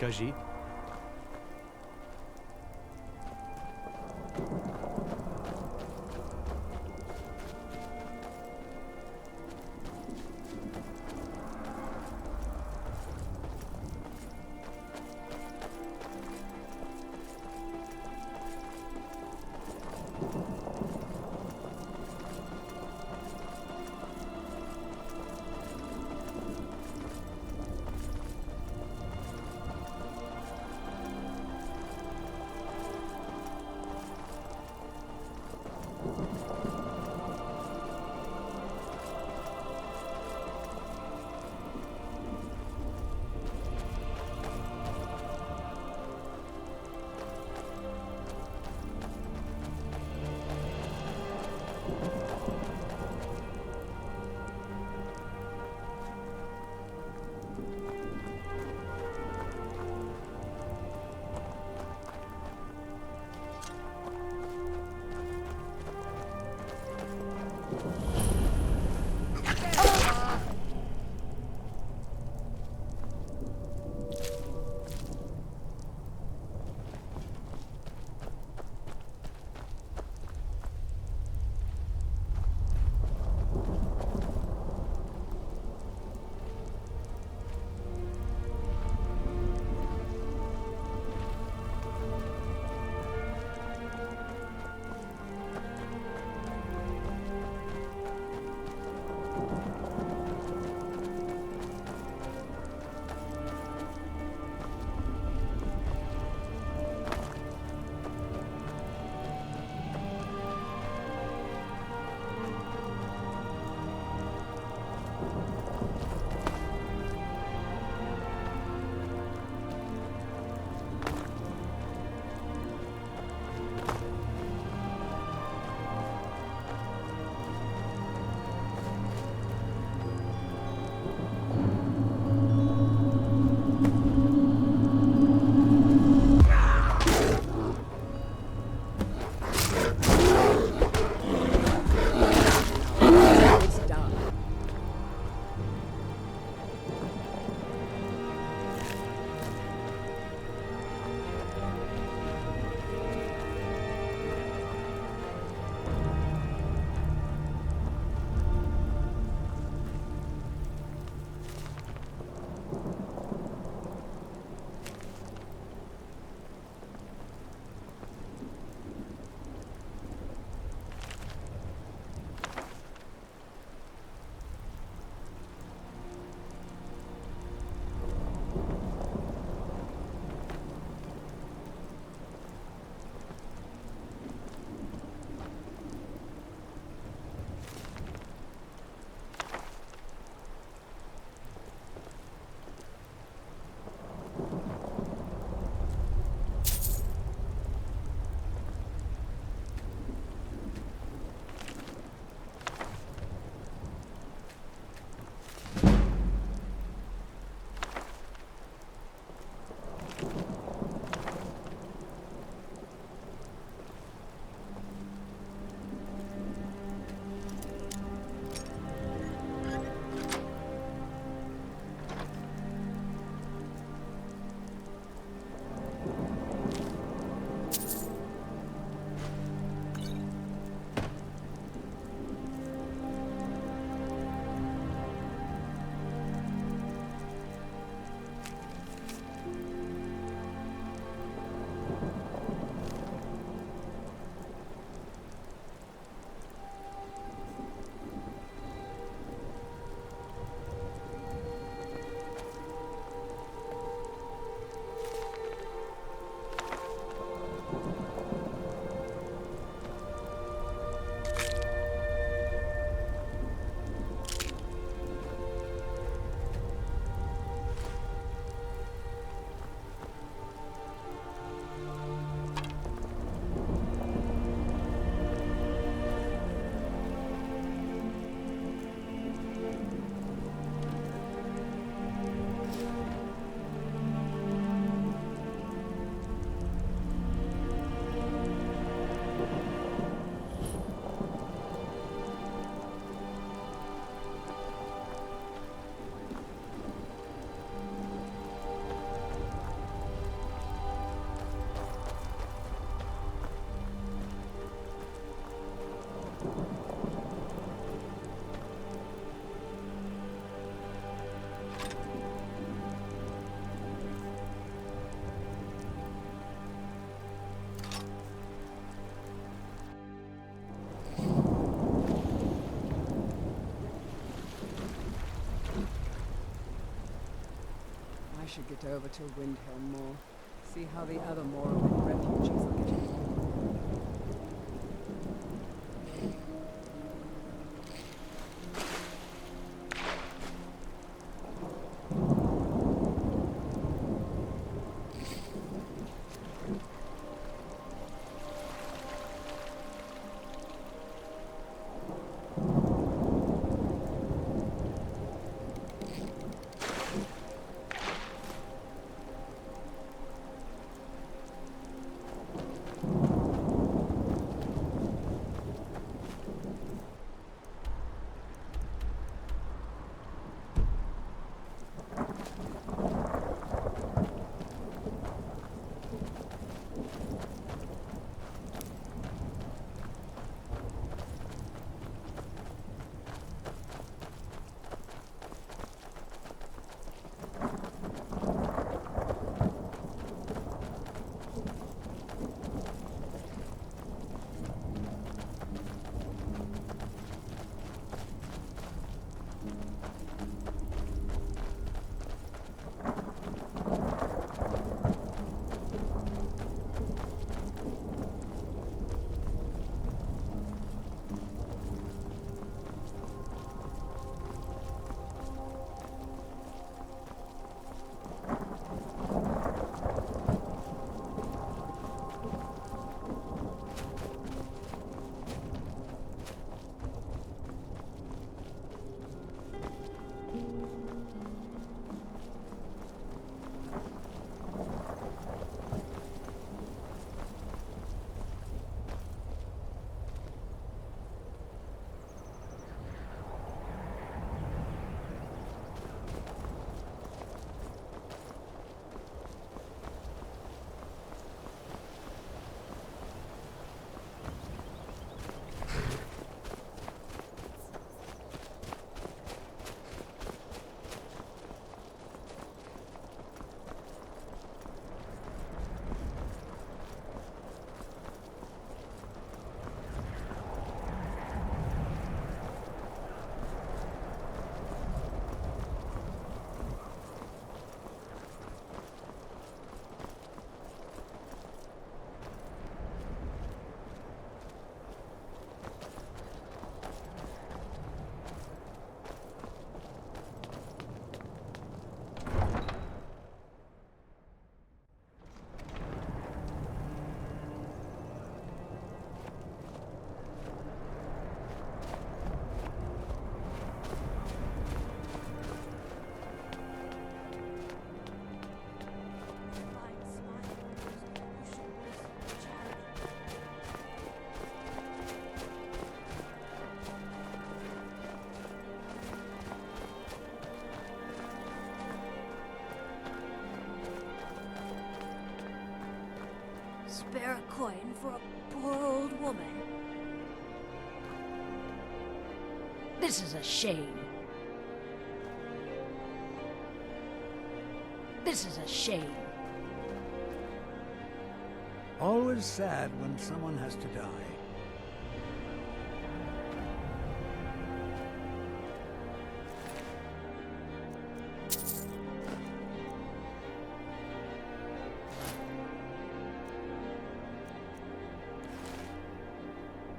scudgy. should get over to Windhelm more. See how the other Morrowind refugees are getting on. Spare a coin for a poor old woman. This is a shame. This is a shame. Always sad when someone has to die.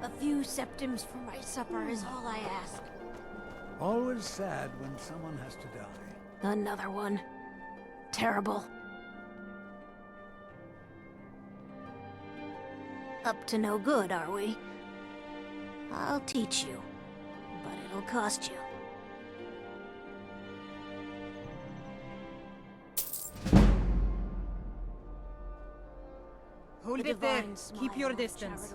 A few septims for my supper is all I ask. Always sad when someone has to die. Another one. Terrible. Up to no good, are we? I'll teach you, but it'll cost you. Hold it there. Keep your distance.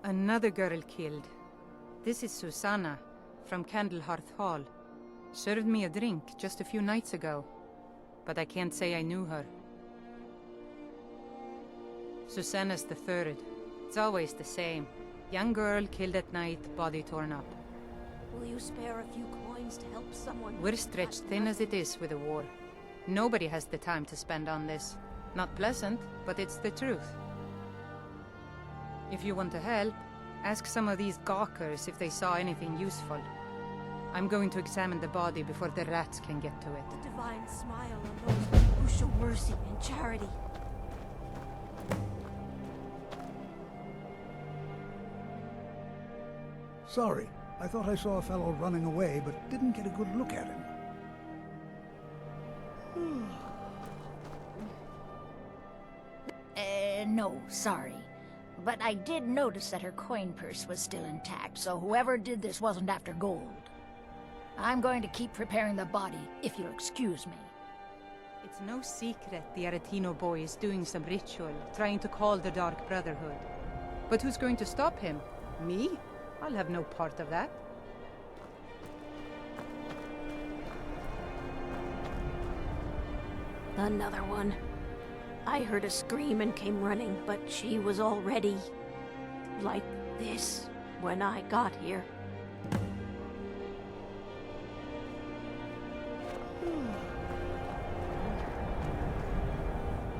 Another girl killed. This is Susanna, from Candlehearth Hall. Served me a drink just a few nights ago, but I can't say I knew her. Susanna's the third. It's always the same. Young girl killed at night, body torn up. Will you spare a few coins to help someone? We're stretched thin as it is with the war. Nobody has the time to spend on this. Not pleasant, but it's the truth. If you want to help, ask some of these gawkers if they saw anything useful. I'm going to examine the body before the rats can get to it. The divine smile on those who show mercy and charity. Sorry, I thought I saw a fellow running away, but didn't get a good look at him. No, sorry. But I did notice that her coin purse was still intact, so whoever did this wasn't after gold. I'm going to keep preparing the body, if you'll excuse me. It's no secret the Aretino boy is doing some ritual, trying to call the Dark Brotherhood. But who's going to stop him? Me? I'll have no part of that. Another one. I heard a scream and came running, but she was already like this when I got here.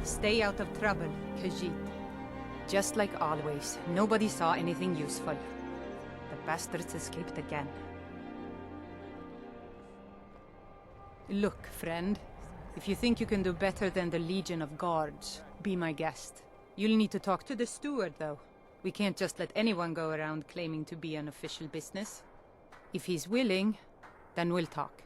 Stay out of trouble, Khajiit. Just like always, nobody saw anything useful. The bastards escaped again. Look, friend. If you think you can do better than the Legion of Guards, be my guest. You'll need to talk to the steward, though. We can't just let anyone go around claiming to be an official business. If he's willing, then we'll talk.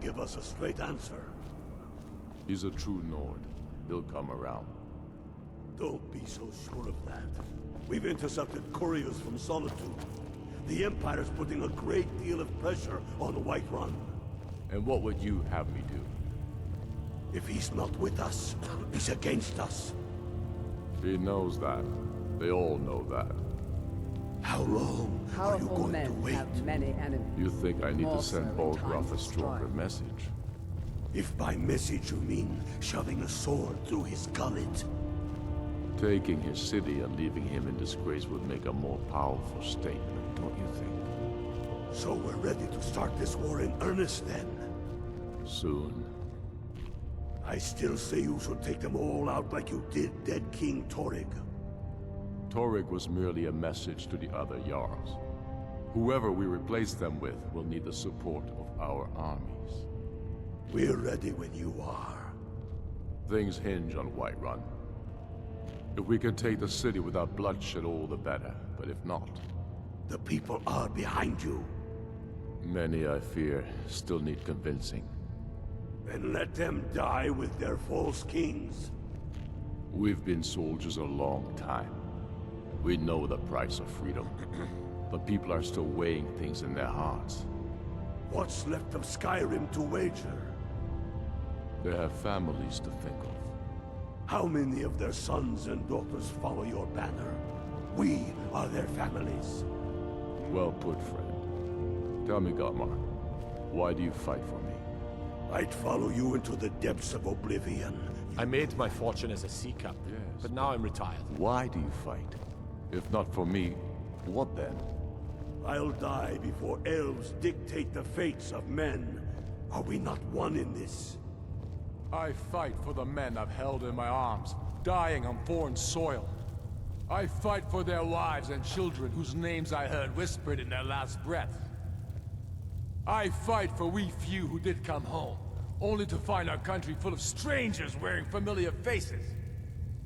Give us a straight answer. He's a true Nord. He'll come around. Don't be so sure of that. We've intercepted couriers from Solitude. The Empire's putting a great deal of pressure on Whiterun. And what would you have me do? If he's not with us, he's against us. He knows that. They all know that. How long are you Powerful going to men wait? have many enemies. You think I need More to send so in Balgruff times a of stronger strife. message? If by message you mean shoving a sword through his gullet. Taking his city and leaving him in disgrace would make a more powerful statement, don't you think? So we're ready to start this war in earnest then. Soon. I still say you should take them all out like you did dead King Torrig. Torrig was merely a message to the other Jarls. Whoever we replace them with will need the support of our armies. We're ready when you are. Things hinge on Whiterun. If we can take the city without bloodshed, all the better. But if not... The people are behind you. Many, I fear, still need convincing. Then let them die with their false kings. We've been soldiers a long time. We know the price of freedom. But people are still weighing things in their hearts. What's left of Skyrim to wager? They have families to think of. How many of their sons and daughters follow your banner? We are their families. Well put, friend. Tell me, Gotmar, why do you fight for me? I'd follow you into the depths of oblivion. I made my fortune as a sea captain, Yes. but now I'm retired. Why do you fight? If not for me, what then? I'll die before elves dictate the fates of men. Are we not one in this? I fight for the men I've held in my arms, dying on foreign soil. I fight for their wives and children whose names I heard whispered in their last breath. I fight for we few who did come home, only to find our country full of strangers wearing familiar faces.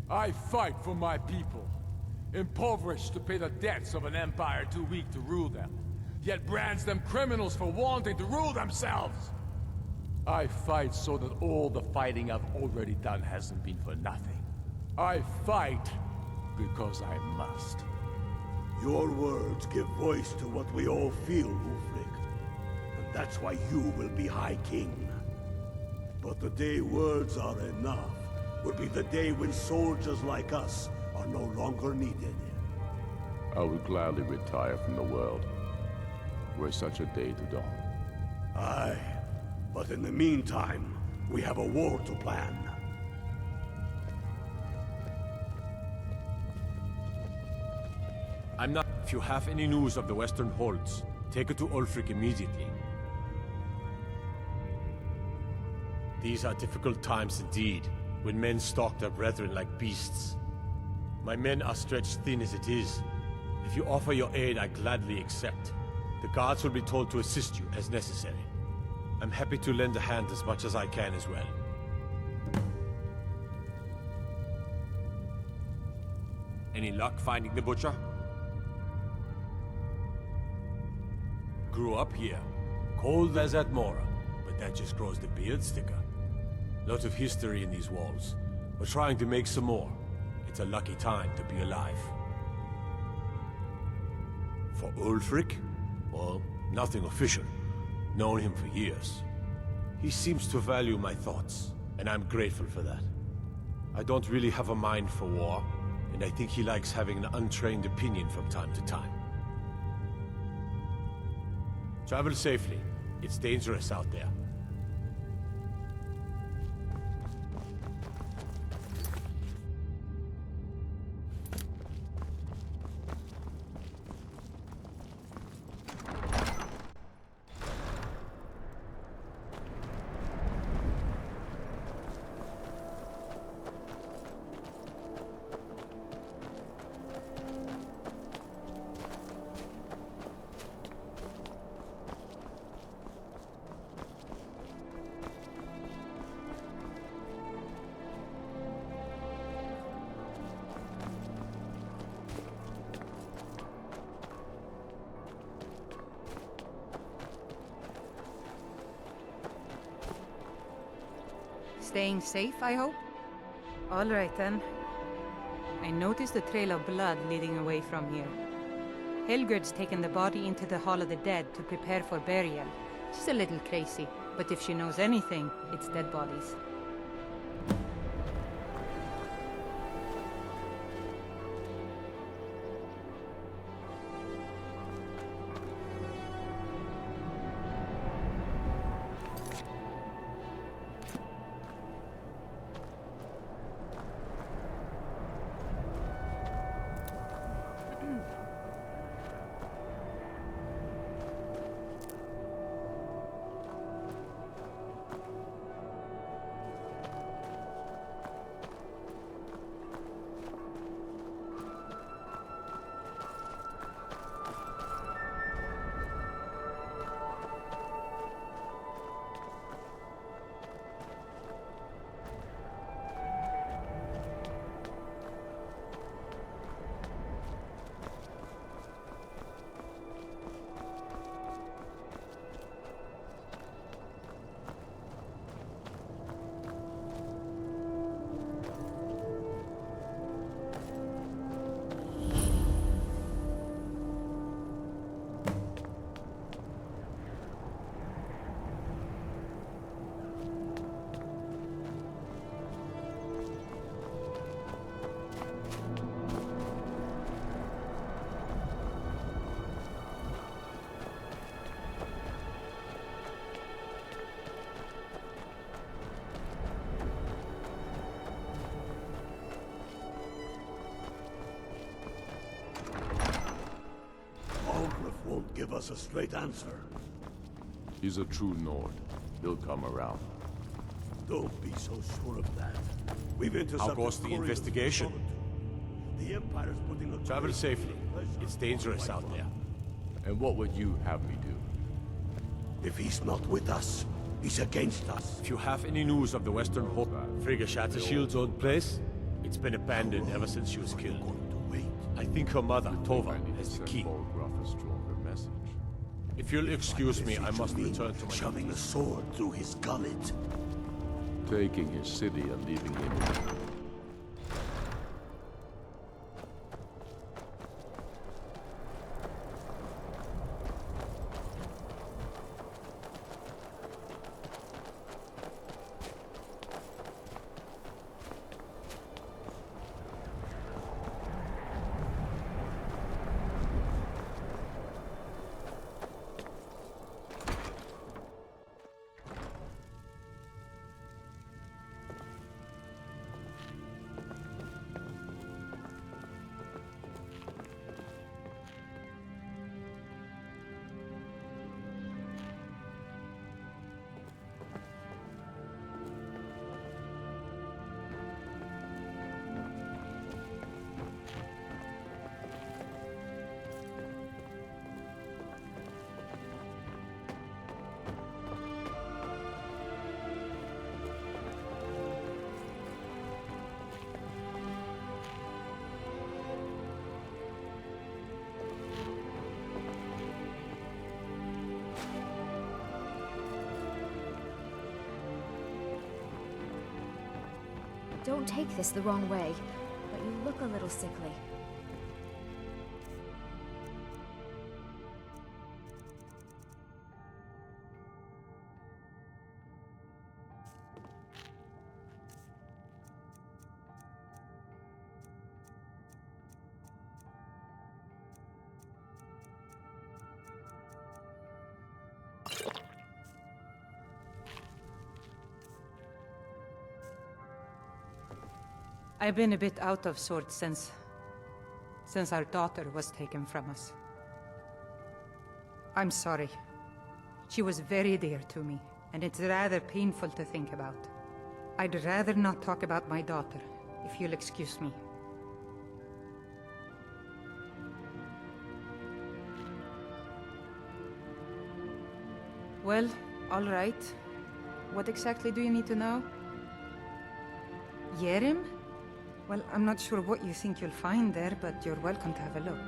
I fight for my people, impoverished to pay the debts of an empire too weak to rule them, yet brands them criminals for wanting to rule themselves. I fight so that all the fighting I've already done hasn't been for nothing. I fight because I must. Your words give voice to what we all feel, Ulfric. And that's why you will be High King. But the day words are enough will be the day when soldiers like us are no longer needed. I would gladly retire from the world, were such a day to dawn. Aye, but in the meantime, we have a war to plan. I'm not... If you have any news of the Western Holds, take it to Ulfric immediately. These are difficult times indeed, when men stalk their brethren like beasts. My men are stretched thin as it is. If you offer your aid, I gladly accept. The guards will be told to assist you as necessary. I'm happy to lend a hand as much as I can as well. Any luck finding the Butcher? Grew up here. Cold as at Mora, but that just grows the beard thicker. Lot of history in these walls. We're trying to make some more. It's a lucky time to be alive. For Ulfric? Well, nothing official. Known him for years. He seems to value my thoughts, and I'm grateful for that. I don't really have a mind for war, and I think he likes having an untrained opinion from time to time. Travel safely. It's dangerous out there. Staying safe, I hope? All right, then. I noticed a trail of blood leading away from here. Helgerd's taken the body into the Hall of the Dead to prepare for burial. She's a little crazy, but if she knows anything, it's dead bodies. Won't give us a straight answer. He's a true Nord. He'll come around. Don't be so sure of that. We've intercepted... How goes the investigation? The Empire's putting a... Travel safely. It's dangerous out there. And what would you have me do? If he's not with us, he's against us. If you have any news of the Western Hope, Frigga Shattershield's old place, it's been abandoned ever since she was killed. I think her mother, Tova, has the key. A stronger message. If you'll excuse me, I must return to my... Shoving a sword through his gullet. Taking his city and leaving him. Don't take this the wrong way, but you look a little sickly. I've been a bit out of sorts since our daughter was taken from us. I'm sorry. She was very dear to me, and it's rather painful to think about. I'd rather not talk about my daughter, if you'll excuse me. Well, all right. What exactly do you need to know? Yerim? Well, I'm not sure what you think you'll find there, but you're welcome to have a look.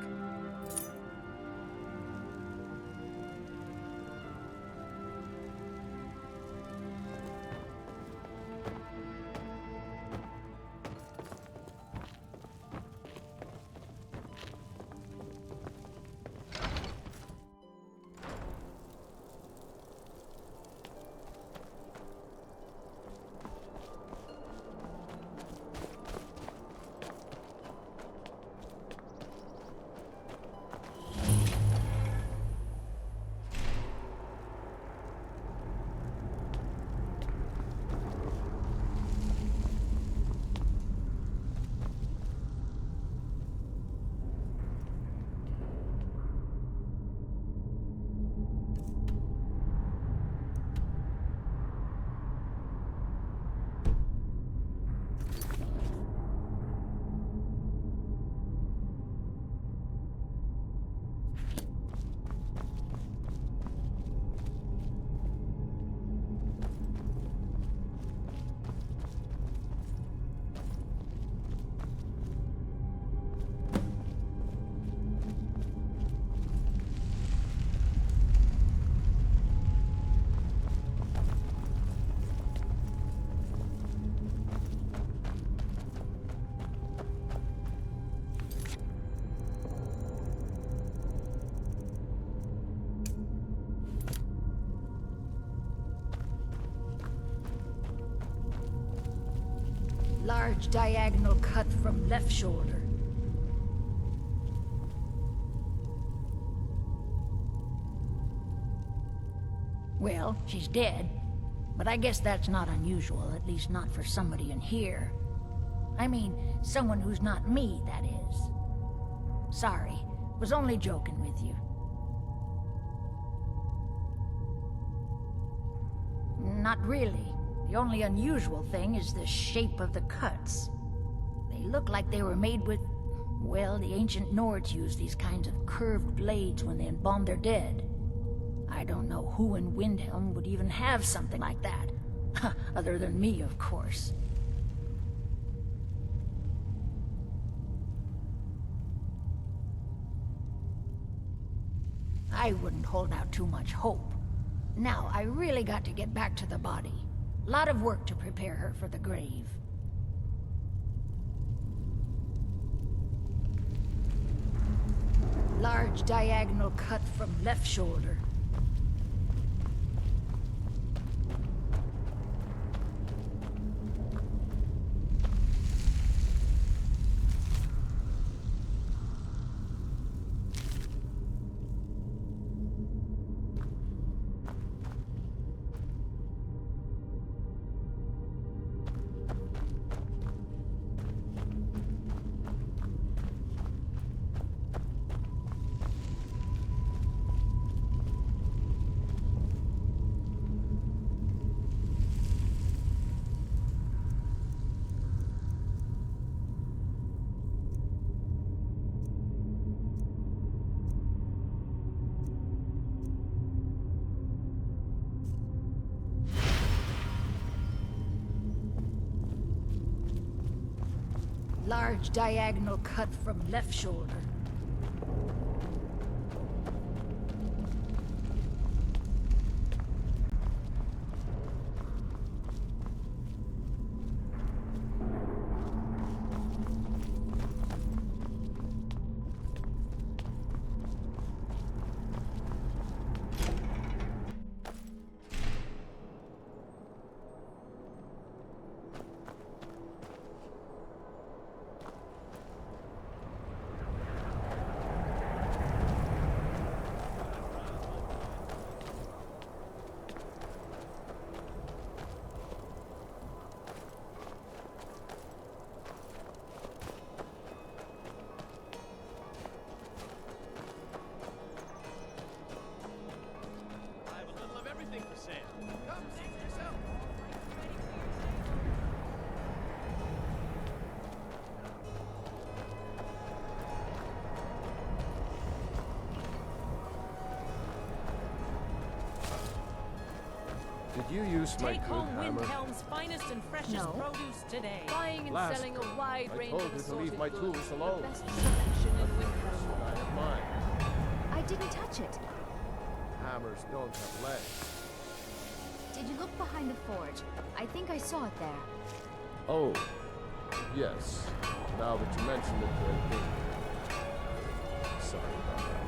Large diagonal cut from left shoulder. Well, she's dead, but I guess that's not unusual, at least not for somebody in here. I mean, someone who's not me, that is. Sorry, was only joking with you. Not really. The only unusual thing is the shape of the cuts. They look like they were made with... well, the ancient Nords used these kinds of curved blades when they embalmed their dead. I don't know who in Windhelm would even have something like that. Other than me, of course. I wouldn't hold out too much hope. Now, I really got to get back to the body. Lot of work to prepare her for the grave. Large diagonal cut from left shoulder. Large diagonal cut from left shoulder. Did you use my Take good home hammer? Windhelm's finest and freshest No. produce today. Buying and Last selling go. a wide I range told of you to assorted leave my goods. tools alone. The best selection in Windhelm. I have mine. I didn't touch it. Hammers don't have legs. Did you look behind the forge? I think I saw it there. Oh, yes. Now that you mention it, I think. Sorry about that.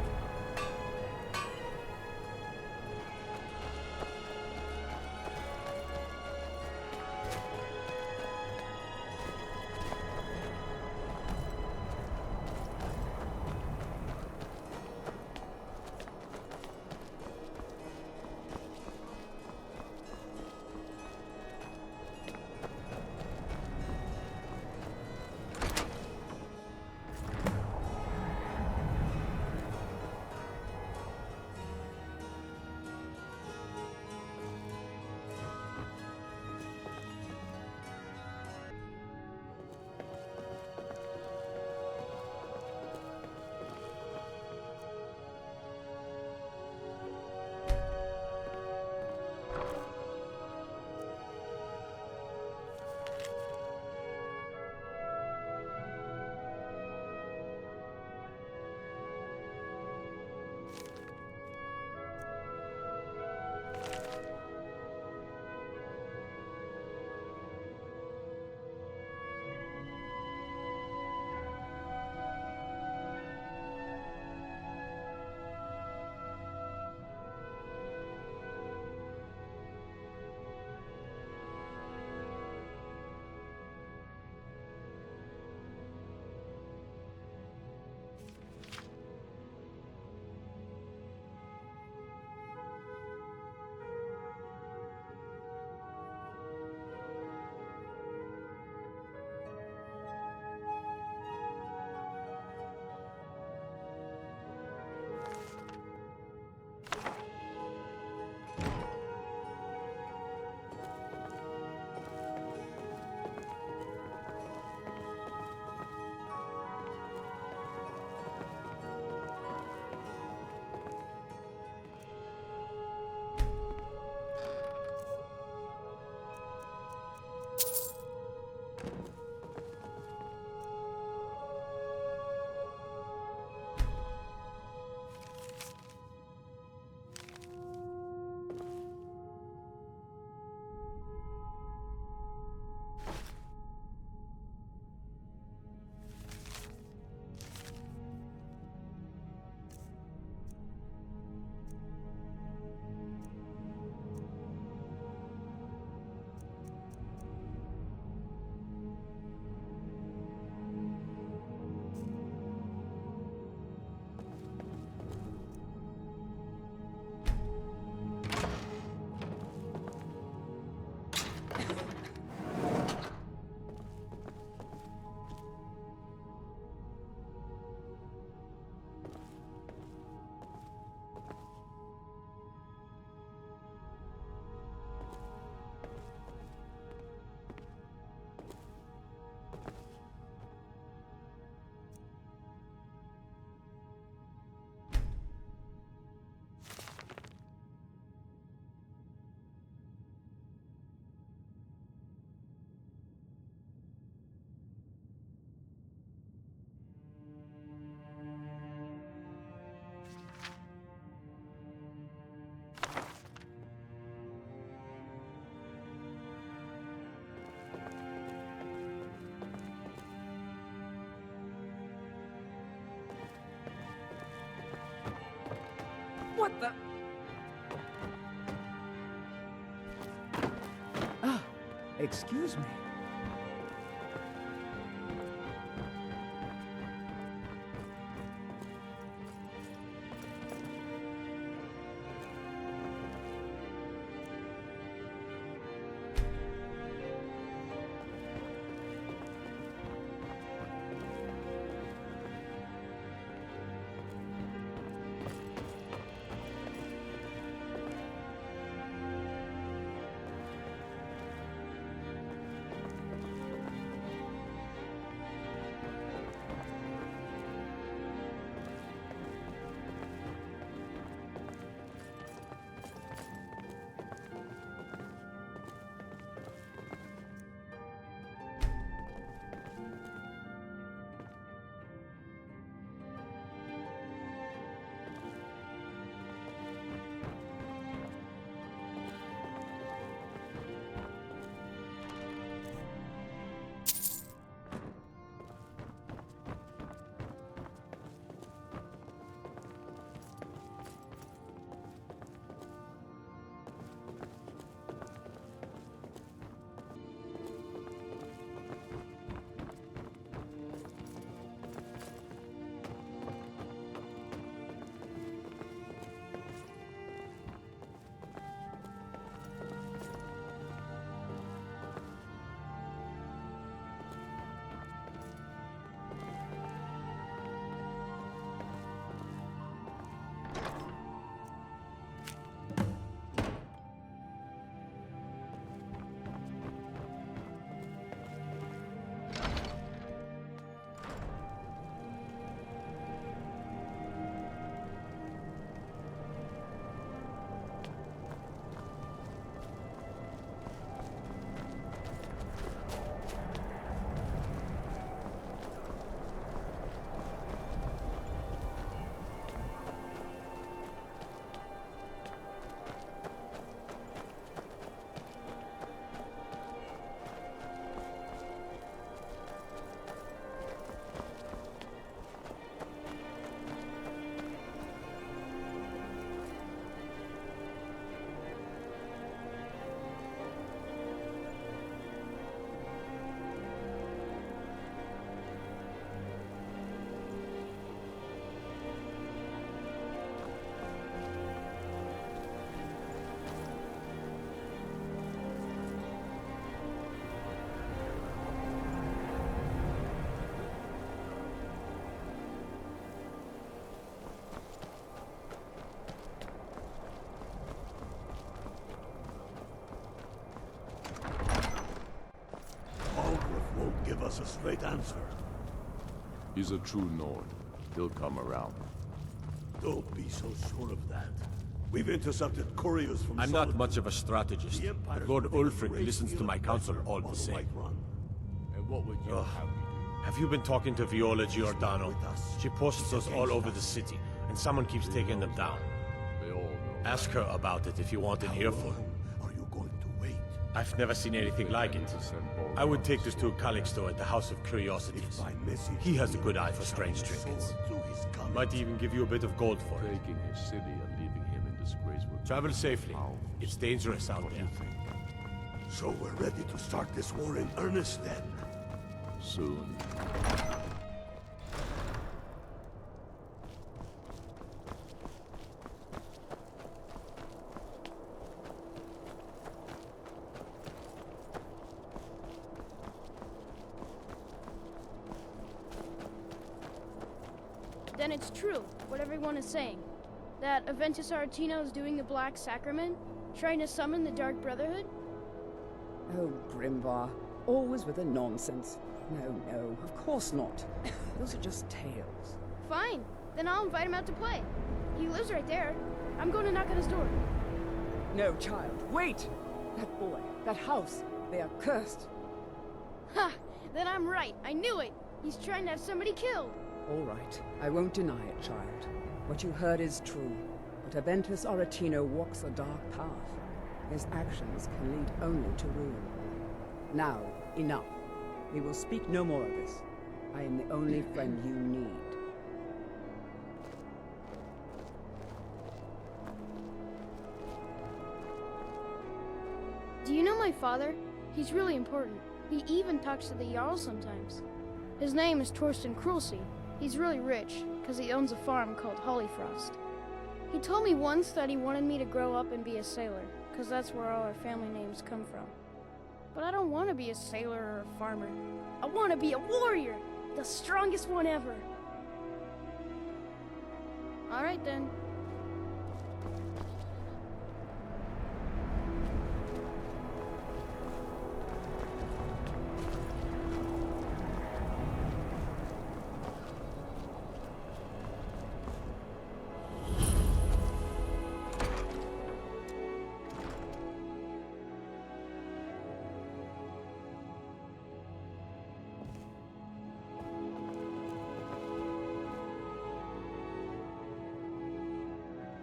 What the? Ah, excuse me. Give us a straight answer. He's a true Nord. He'll come around. Don't be so sure of that. We've intercepted couriers from I'm Solitude. not much of a strategist, but Lord Ulfric listens to my counsel all the same. And what would you have me do? Have you been talking to Viola Giordano? She posts us all over the city, and someone keeps taking them down. They all know. Ask her about it if you want an earful. Are you going to wait? I've never seen anything like it. I would take this to Calixto at the House of Curiosities. He has a good eye for strange trinkets. Might even give you a bit of gold for it. Taking his city and leaving him in disgrace would... Travel safely. It's dangerous out there. So we're ready to start this war in earnest then? Soon. Then it's true, what everyone is saying. That Aventus Aretino is doing the Black Sacrament, trying to summon the Dark Brotherhood? Oh, Grimvar. Always with the nonsense. No, of course not. Those are just tales. Fine, then I'll invite him out to play. He lives right there. I'm going to knock on his door. No, child, wait! That boy, that house, they are cursed. Ha! Then I'm right, I knew it! He's trying to have somebody killed! All right, I won't deny it, child. What you heard is true, but Aventus Aretino walks a dark path. His actions can lead only to ruin. Now, enough. We will speak no more of this. I am the only friend you need. my father. He's really important. He even talks to the Jarl sometimes. His name is Torsten Krulsi. He's really rich, because he owns a farm called Hollyfrost. He told me once that he wanted me to grow up and be a sailor, because that's where all our family names come from. But I don't want to be a sailor or a farmer. I want to be a warrior! The strongest one ever! Alright then.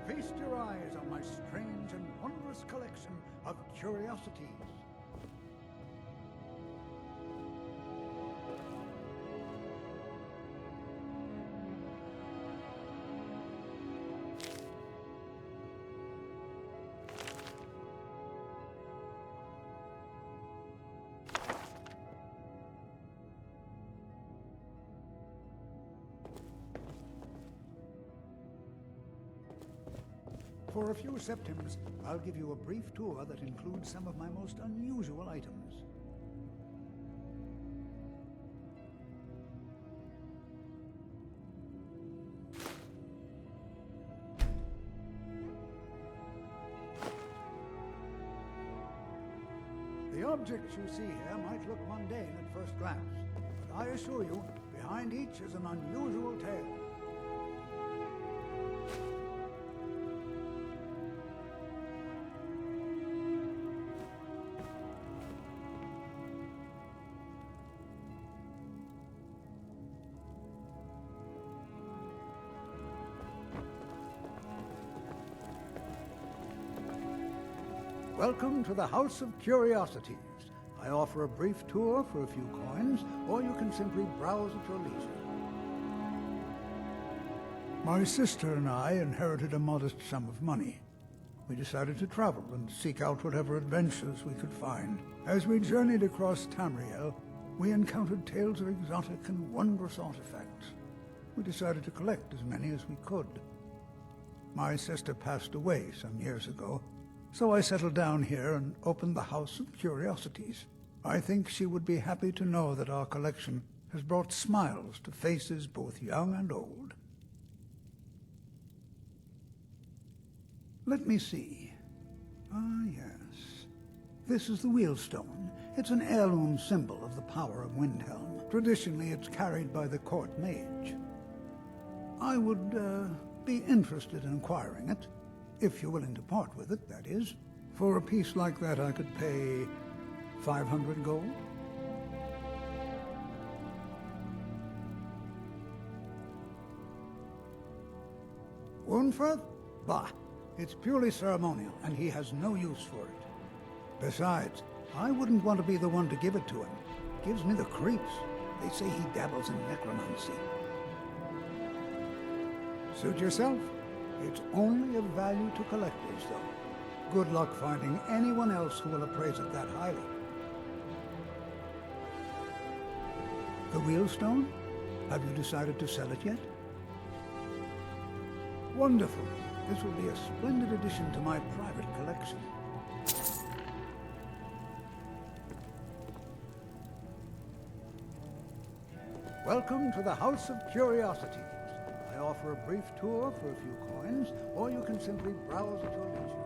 Feast your eyes on my strange and wondrous collection of curiosities. For a few septims, I'll give you a brief tour that includes some of my most unusual items. The objects you see here might look mundane at first glance, but I assure you, behind each is an unusual tale. Welcome to the House of Curiosities. I offer a brief tour for a few coins, or you can simply browse at your leisure. My sister and I inherited a modest sum of money. We decided to travel and seek out whatever adventures we could find. As we journeyed across Tamriel, we encountered tales of exotic and wondrous artifacts. We decided to collect as many as we could. My sister passed away some years ago, so I settled down here and opened the House of Curiosities. I think she would be happy to know that our collection has brought smiles to faces both young and old. Let me see. Ah, yes. This is the Wheelstone. It's an heirloom symbol of the power of Windhelm. Traditionally, it's carried by the court mage. I would, be interested in acquiring it. If you're willing to part with it, that is. For a piece like that, I could pay 500 gold. Wurnfirth? Bah, it's purely ceremonial, and he has no use for it. Besides, I wouldn't want to be the one to give it to him. Gives me the creeps. They say he dabbles in necromancy. Suit yourself. It's only of value to collectors, though. Good luck finding anyone else who will appraise it that highly. The Wheelstone? Have you decided to sell it yet? Wonderful. This will be a splendid addition to my private collection. Welcome to the House of Curiosities. I offer a brief tour for a few coins, or you can simply browse at your leisure.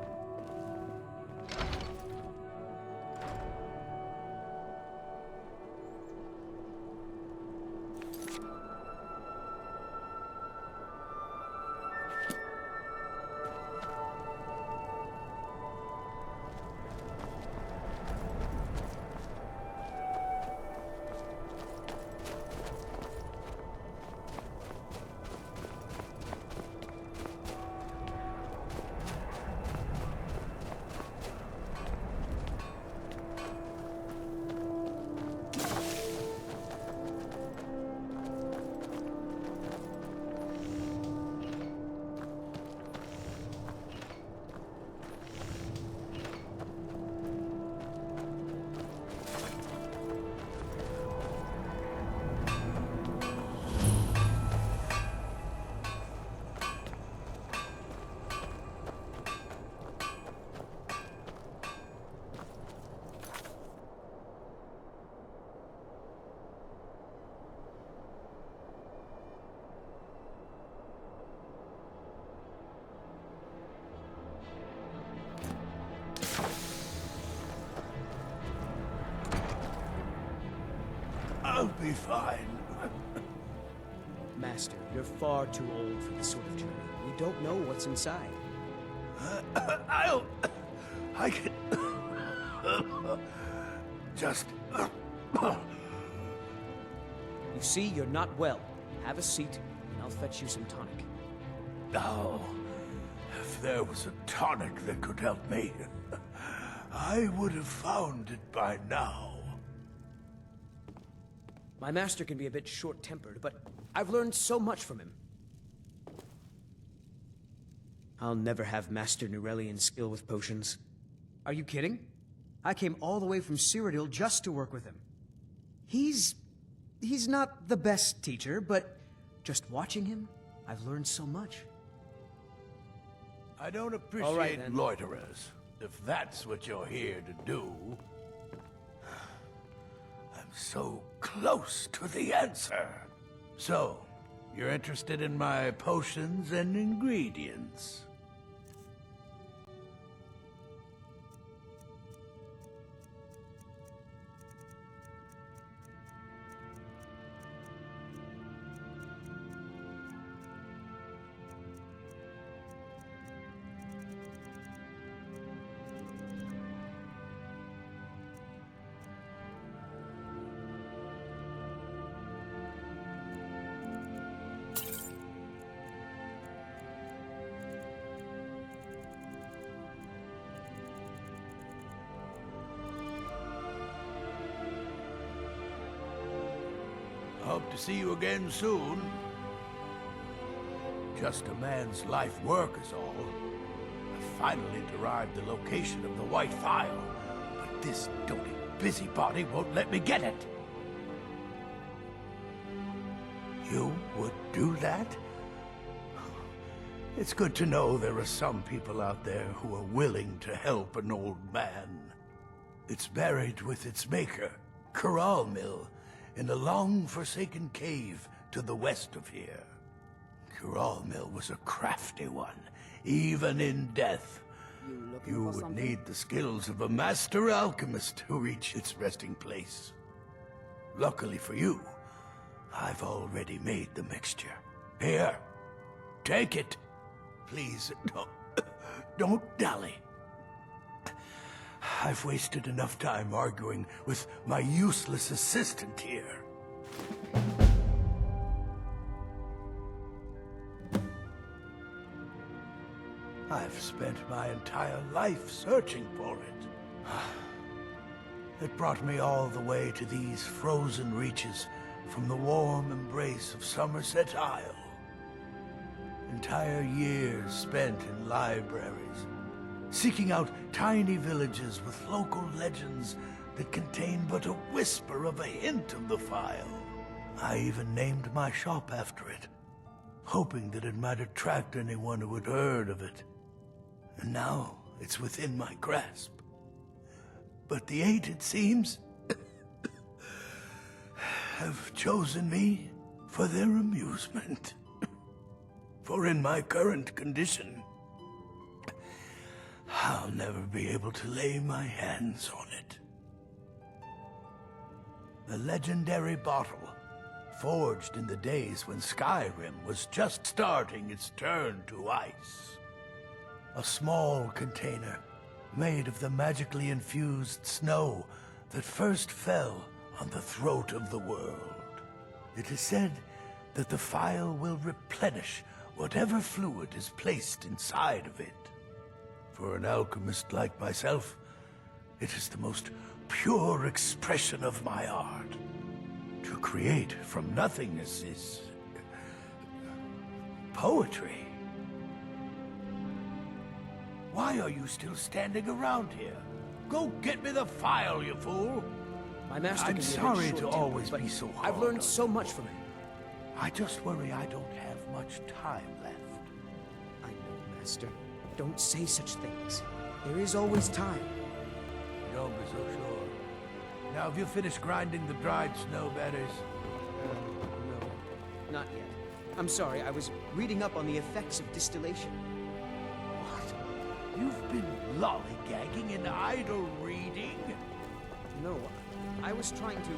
I'll be fine. Master, you're far too old for this sort of journey. We don't know what's inside. I can... just... You see, you're not well. Have a seat, and I'll fetch you some tonic. Oh, if there was a tonic that could help me, I would have found it by now. My master can be a bit short-tempered, but I've learned so much from him. I'll never have Master Nurelian's skill with potions. Are you kidding? I came all the way from Cyrodiil just to work with him. He's not the best teacher, but just watching him, I've learned so much. I don't appreciate loiterers, if that's what you're here to do. I'm so close to the answer. So, you're interested in my potions and ingredients? Hope to see you again soon. Just a man's life work is all. I finally derived the location of the White Phial, but this doting busybody won't let me get it. You would do that? It's good to know there are some people out there who are willing to help an old man. It's buried with its maker, Coralmill, in a long-forsaken cave to the west of here. Coralmill was a crafty one, even in death. You would need the skills of a master alchemist to reach its resting place. Luckily for you, I've already made the mixture. Here, take it. Please, don't dally. I've wasted enough time arguing with my useless assistant here. I've spent my entire life searching for it. It brought me all the way to these frozen reaches from the warm embrace of Somerset Isle. Entire years spent in libraries, seeking out tiny villages with local legends that contain but a whisper of a hint of the Phial. I even named my shop after it, hoping that it might attract anyone who had heard of it. And now it's within my grasp. But the Eight, it seems, have chosen me for their amusement. For in my current condition, I'll never be able to lay my hands on it. The legendary bottle, forged in the days when Skyrim was just starting its turn to ice. A small container made of the magically infused snow that first fell on the throat of the world. It is said that the Phial will replenish whatever fluid is placed inside of it. For an alchemist like myself, it is the most pure expression of my art. To create from nothingness is poetry. Why are you still standing around here? Go get me the Phial, you fool! My master I'm sorry to always be so hard. I've learned so much from him. I just worry I don't have much time left. I know, Master. Don't say such things. There is always time. Don't be so sure. Now, have you finished grinding the dried snow berries? No, not yet. I'm sorry, I was reading up on the effects of distillation. What? You've been lollygagging and idle reading? No, I was trying to...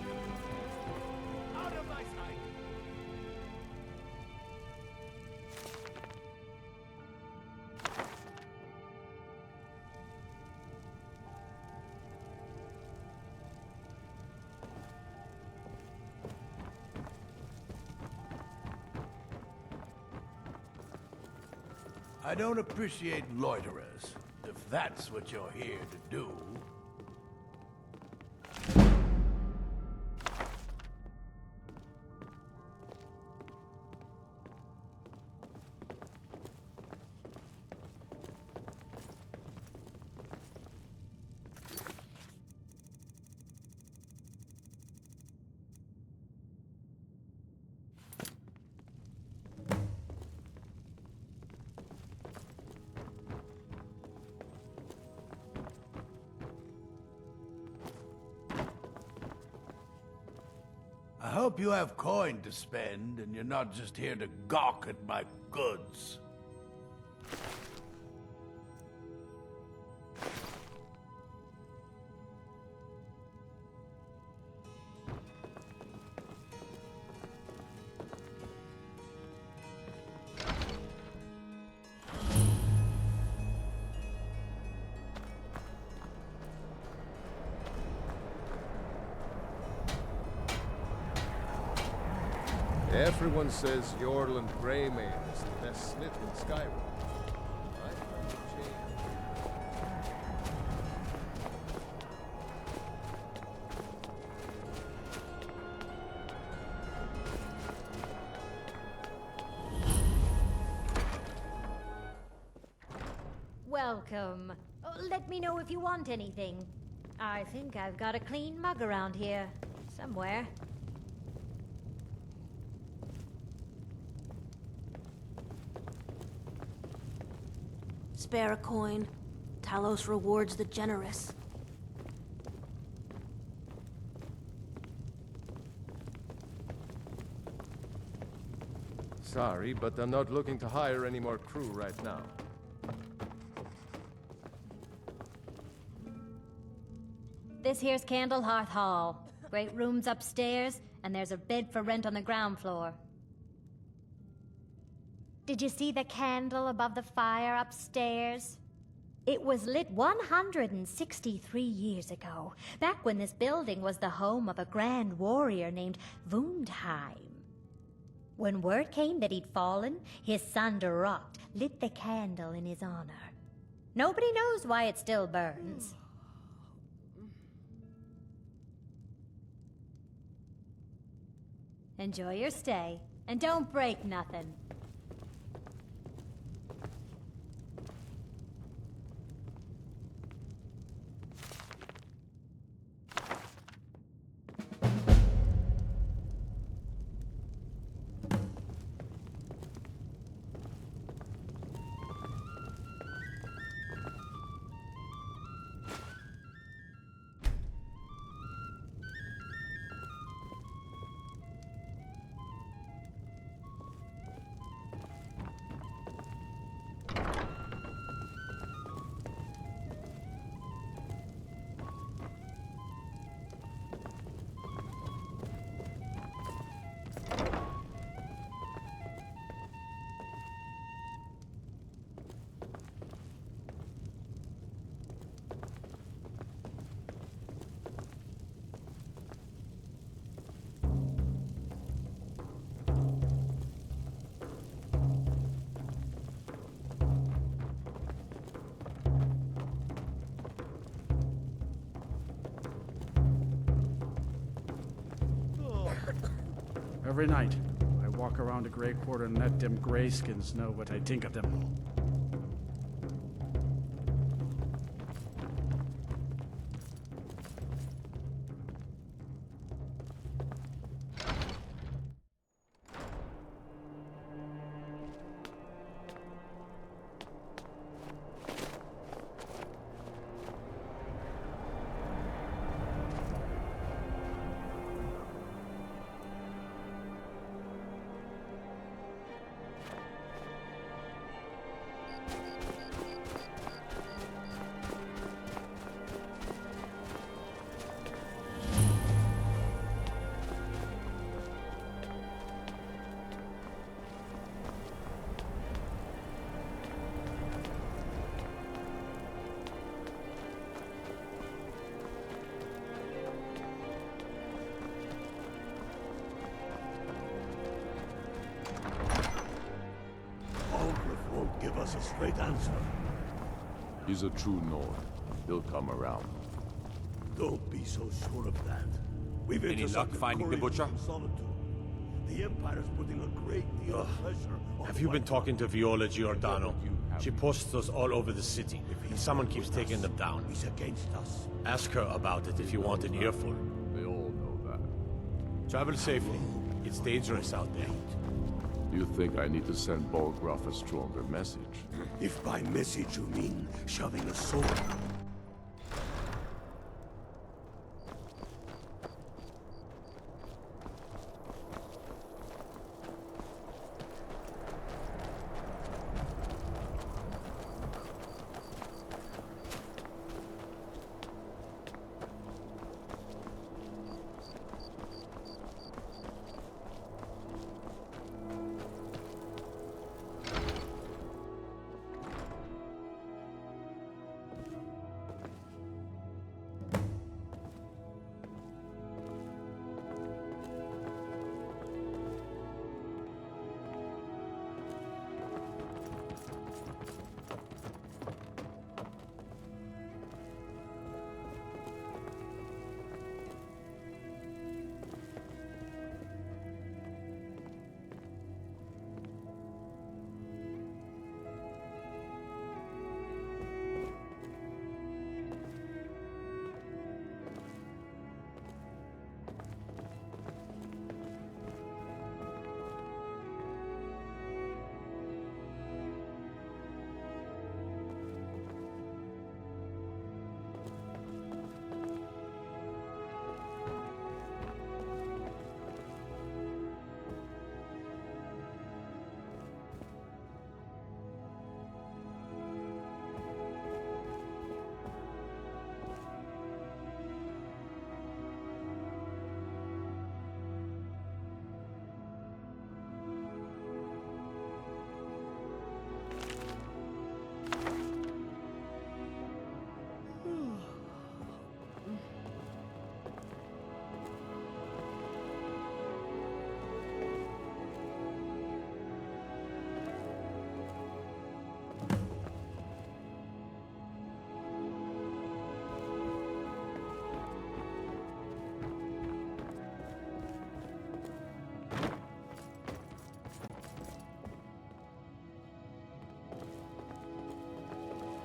I don't appreciate loiterers, if that's what you're here to do. I hope you have coin to spend, and you're not just here to gawk at my goods. Everyone says Yorland Greymane is the best smith in Skyrim. I find it changed. Welcome. Oh, let me know if you want anything. I think I've got a clean mug around here. Somewhere. Spare a coin. Talos rewards the generous. Sorry, but I'm not looking to hire any more crew right now. This here's Candlehearth Hall. Great rooms upstairs, and there's a bed for rent on the ground floor. Did you see the candle above the fire upstairs? It was lit 163 years ago, back when this building was the home of a grand warrior named Windhelm. When word came that he'd fallen, his son Dorocht lit the candle in his honor. Nobody knows why it still burns. Enjoy your stay, and don't break nothing. Every night, I walk around a Grey Quarter and let them greyskins know what I think of them. straight answer. He's a true Nord. He'll come around. Don't be so sure of that. We've Any luck intercepted finding the couriers Butcher? from Solitude. The Empire's putting a great deal of pressure on Have the you been White talking to Viola Giordano? have She posts us all over the city, and someone keeps taking them down. He's against us. Ask her about it if you want an earful. They all know that. Travel safely. It's dangerous out there. You think I need to send Bolgraf a stronger message? If by message you mean shoving a sword.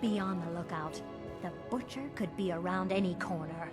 Be on the lookout. The Butcher could be around any corner.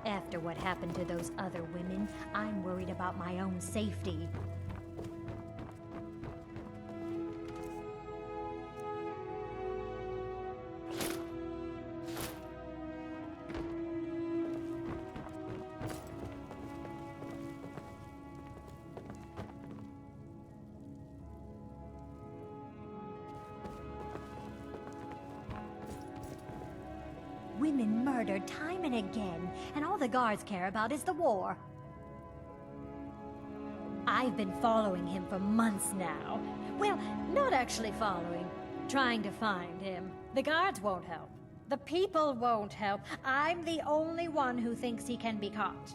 After what happened to those other women, I'm worried about my own safety. Women murdered time and again, and all the guards care about is the war. I've been following him for months now. Well, not actually following. Trying to find him. The guards won't help. The people won't help. I'm the only one who thinks he can be caught.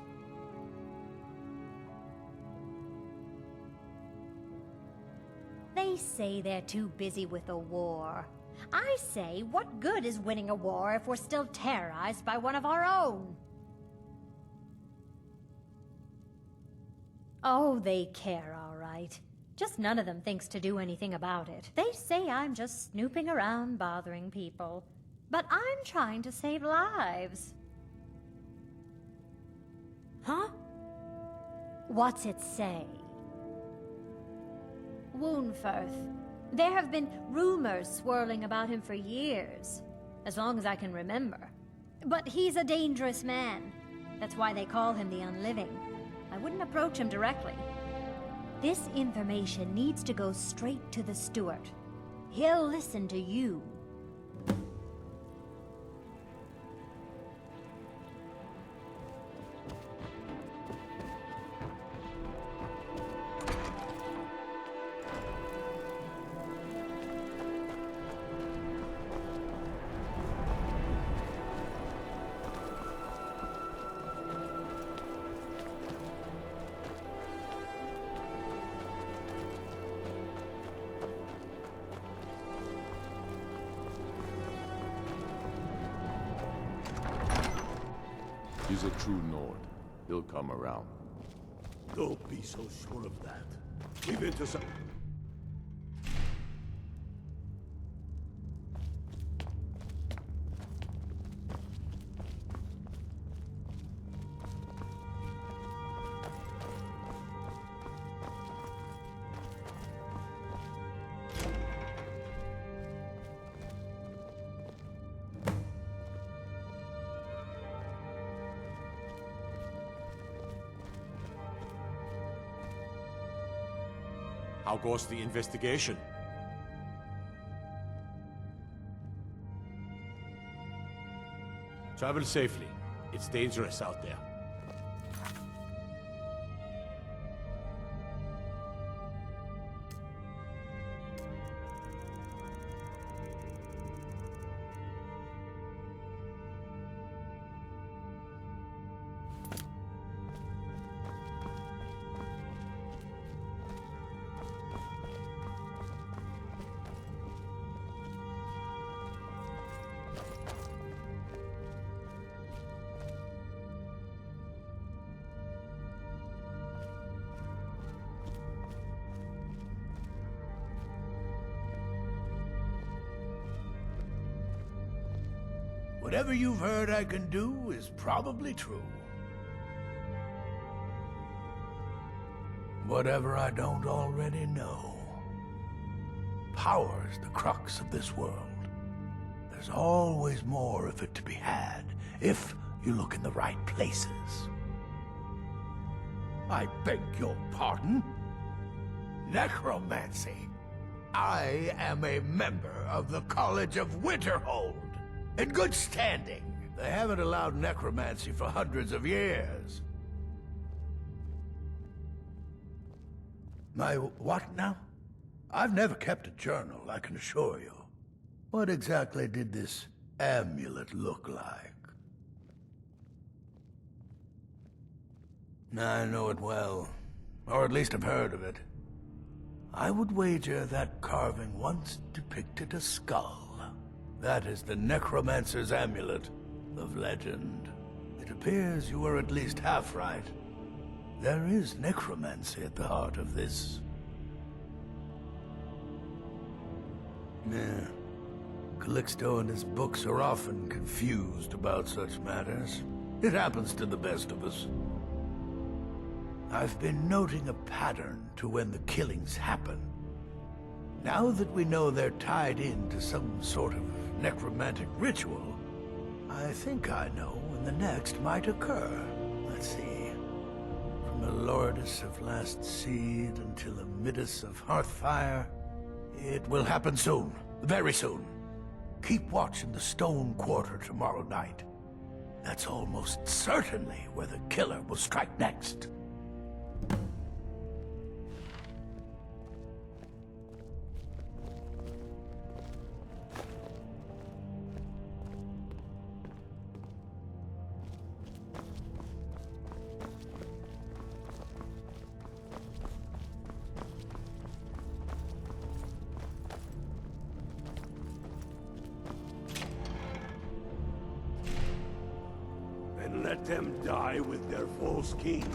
They say they're too busy with the war. I say, what good is winning a war if we're still terrorized by one of our own? Oh, they care, all right. Just none of them thinks to do anything about it. They say I'm just snooping around bothering people. But I'm trying to save lives. Huh? What's it say? Woundfirth. There have been rumors swirling about him for years, as long as I can remember. But he's a dangerous man. That's why they call him the Unliving. I wouldn't approach him directly. This information needs to go straight to the steward. He'll listen to you. He's a true Nord. He'll come around. Don't be so sure of that. We've intercepted... How goes the investigation? Travel safely. It's dangerous out there. Whatever you've heard I can do is probably true. Whatever I don't already know. Power's the crux of this world. There's always more of it to be had, if you look in the right places. I beg your pardon? Necromancy. I am a member of the College of Winterhold. In good standing. They haven't allowed necromancy for hundreds of years. My what now? I've never kept a journal, I can assure you. What exactly did this amulet look like? I know it well, or at least I've heard of it. I would wager that carving once depicted a skull. That is the Necromancer's Amulet of legend. It appears you were at least half right. There is necromancy at the heart of this. Yeah. Calixto and his books are often confused about such matters. It happens to the best of us. I've been noting a pattern to when the killings happen. Now that we know they're tied into some sort of necromantic ritual, I think I know when the next might occur. Let's see. From a Lordess of Last Seed until a Midas of Hearthfire, it will happen soon. Very soon. Keep watch in the Stone Quarter tomorrow night. That's almost certainly where the killer will strike next. Let them die with their false kings.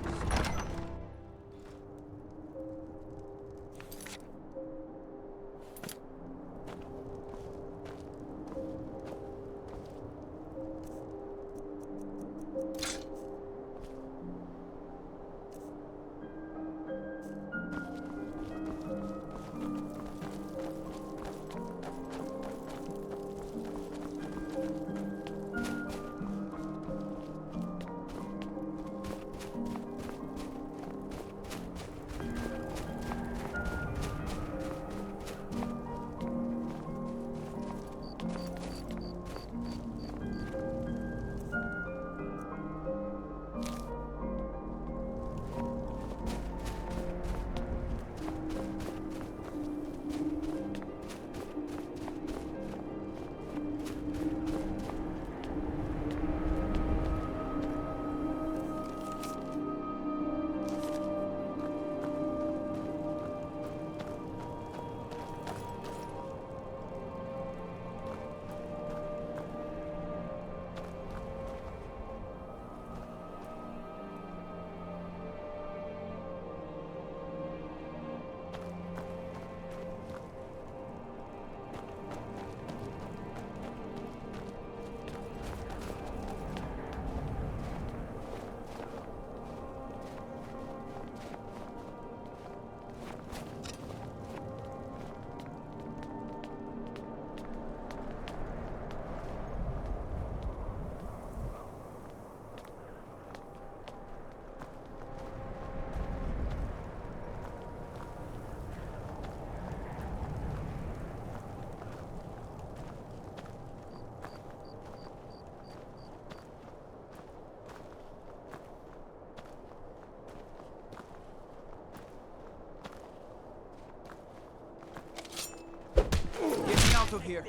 off of here.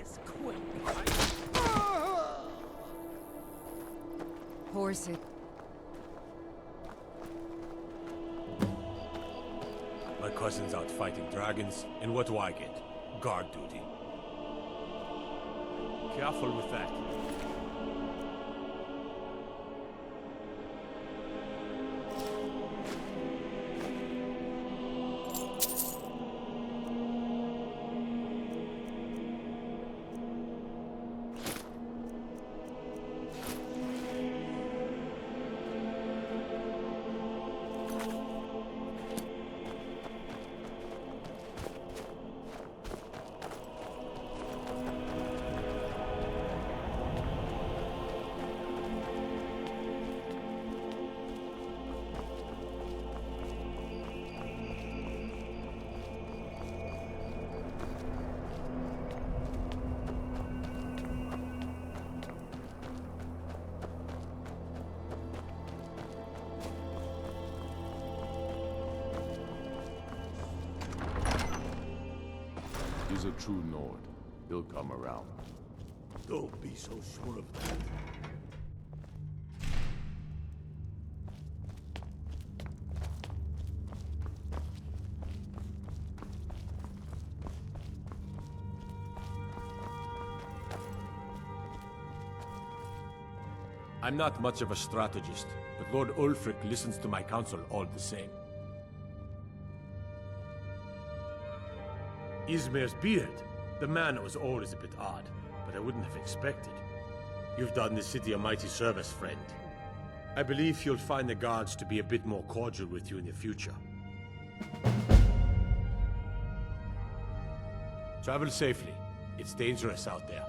Horse it. My cousin's out fighting dragons, and what do I get? Guard duty. Careful with that. He's a true Nord. He'll come around. Don't be so sure of that. I'm not much of a strategist, but Lord Ulfric listens to my counsel all the same. Ismir's beard. The man was always a bit odd, but I wouldn't have expected. You've done the city a mighty service, friend. I believe you'll find the guards to be a bit more cordial with you in the future. Travel safely. It's dangerous out there.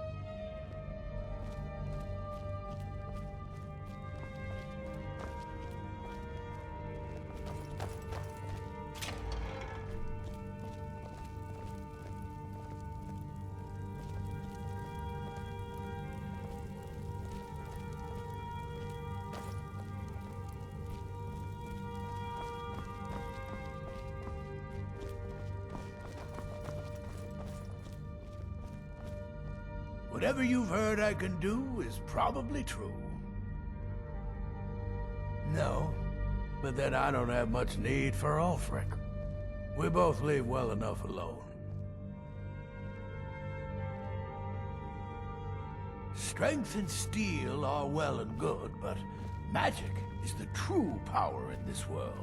Whatever you've heard I can do is probably true. No, but then I don't have much need for Ulfric. We both leave well enough alone. Strength and steel are well and good, but magic is the true power in this world.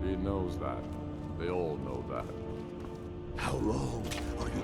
He knows that. They all know that. How long are you...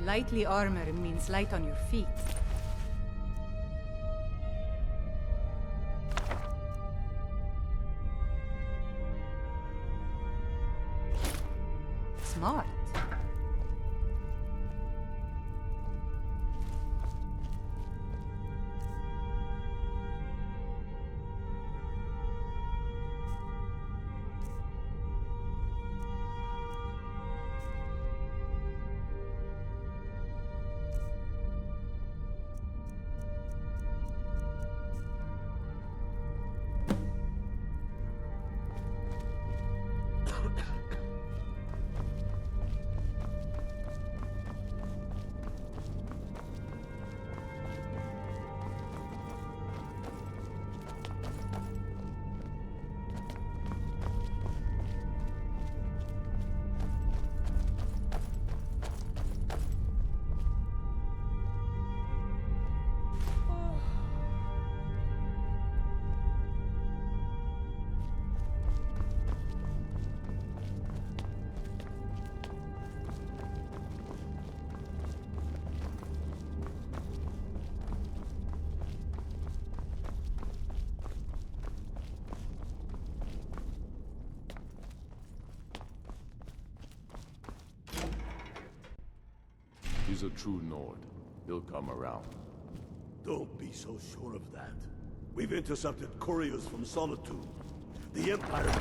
Lightly armored means light on your feet. Smart. He's a true Nord. He'll come around. Don't be so sure of that. We've intercepted couriers from Solitude. The Empire...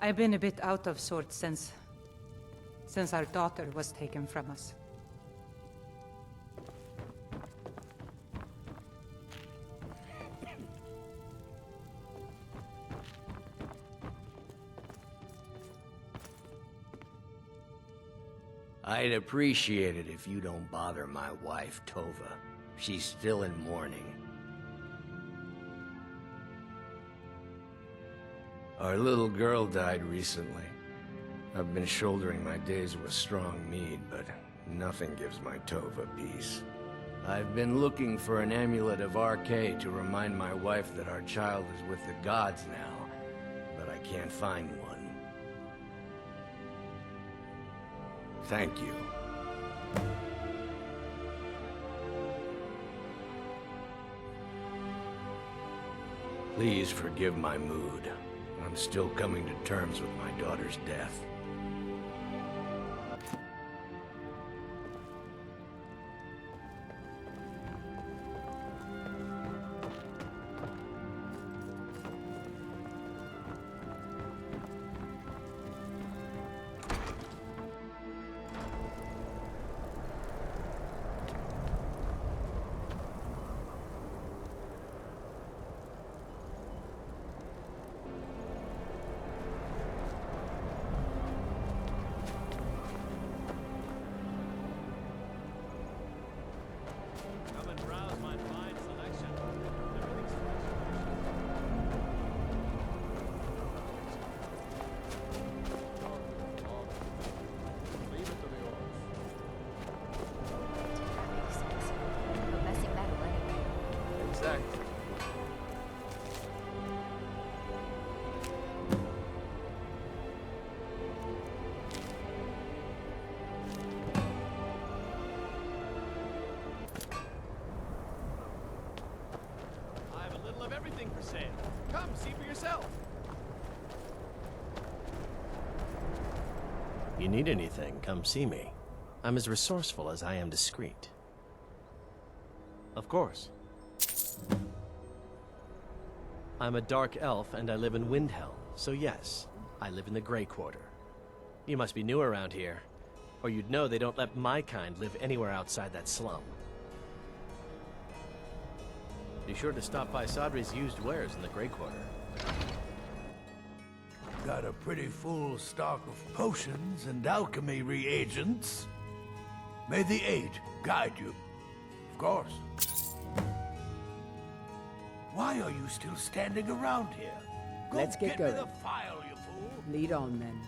I've been a bit out of sorts since our daughter was taken from us. I'd appreciate it if you don't bother my wife, Tova. She's still in mourning. Our little girl died recently. I've been shouldering my days with strong mead, but nothing gives my Tova peace. I've been looking for an amulet of Arcade to remind my wife that our child is with the gods now, but I can't find one. Thank you. Please forgive my mood. I'm still coming to terms with my daughter's death. You need anything, come see me. I'm as resourceful as I am discreet. Of course. I'm a dark elf and I live in Windhelm, so yes, I live in the Grey Quarter. You must be new around here, or you'd know they don't let my kind live anywhere outside that slum. Be sure to stop by Sadri's used wares in the Grey Quarter. Got a pretty full stock of potions and alchemy reagents. May the Eight guide you. Of course. Why are you still standing around here? Let's get me going. the file, you fool. Lead on, men.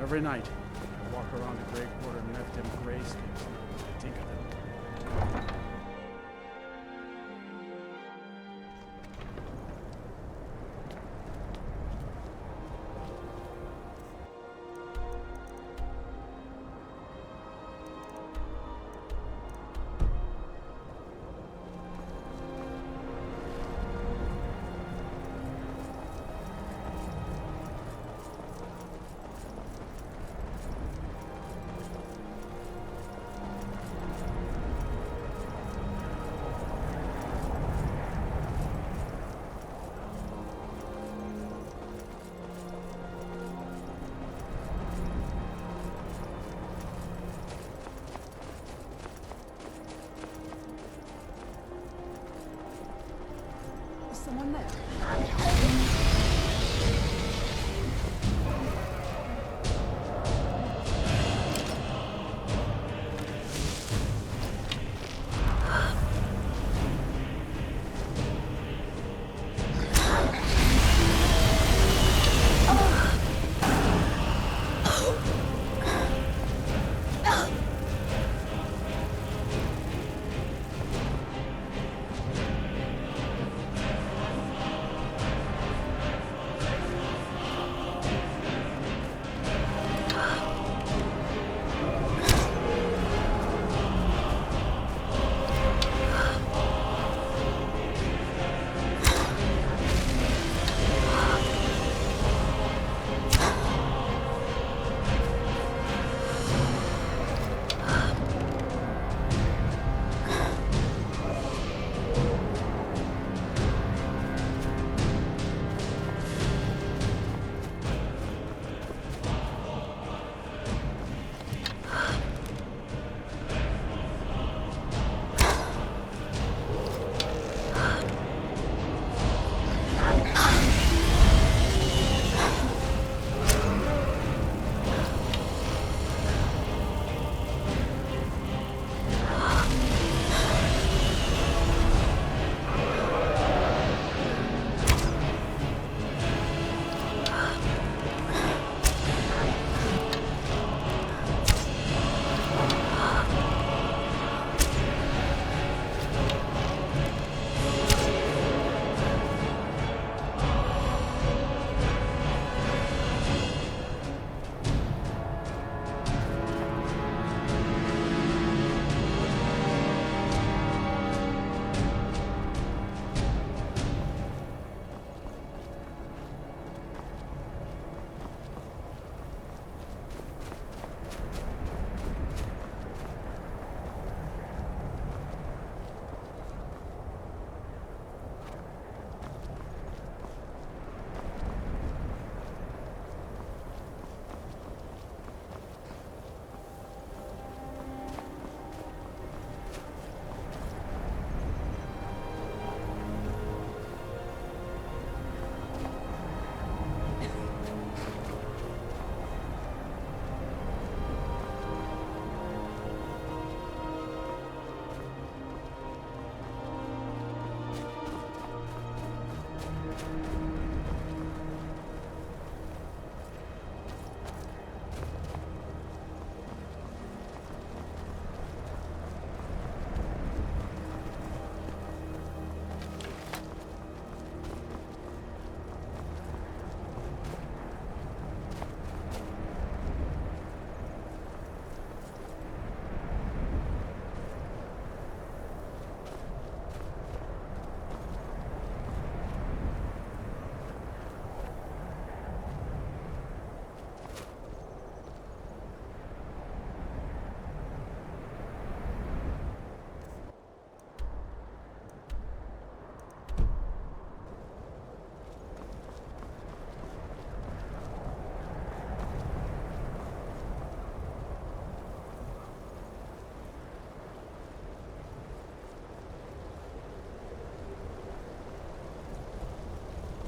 Every night, I walk around the Grey Quarter and let them graze things. think of them. Is someone there?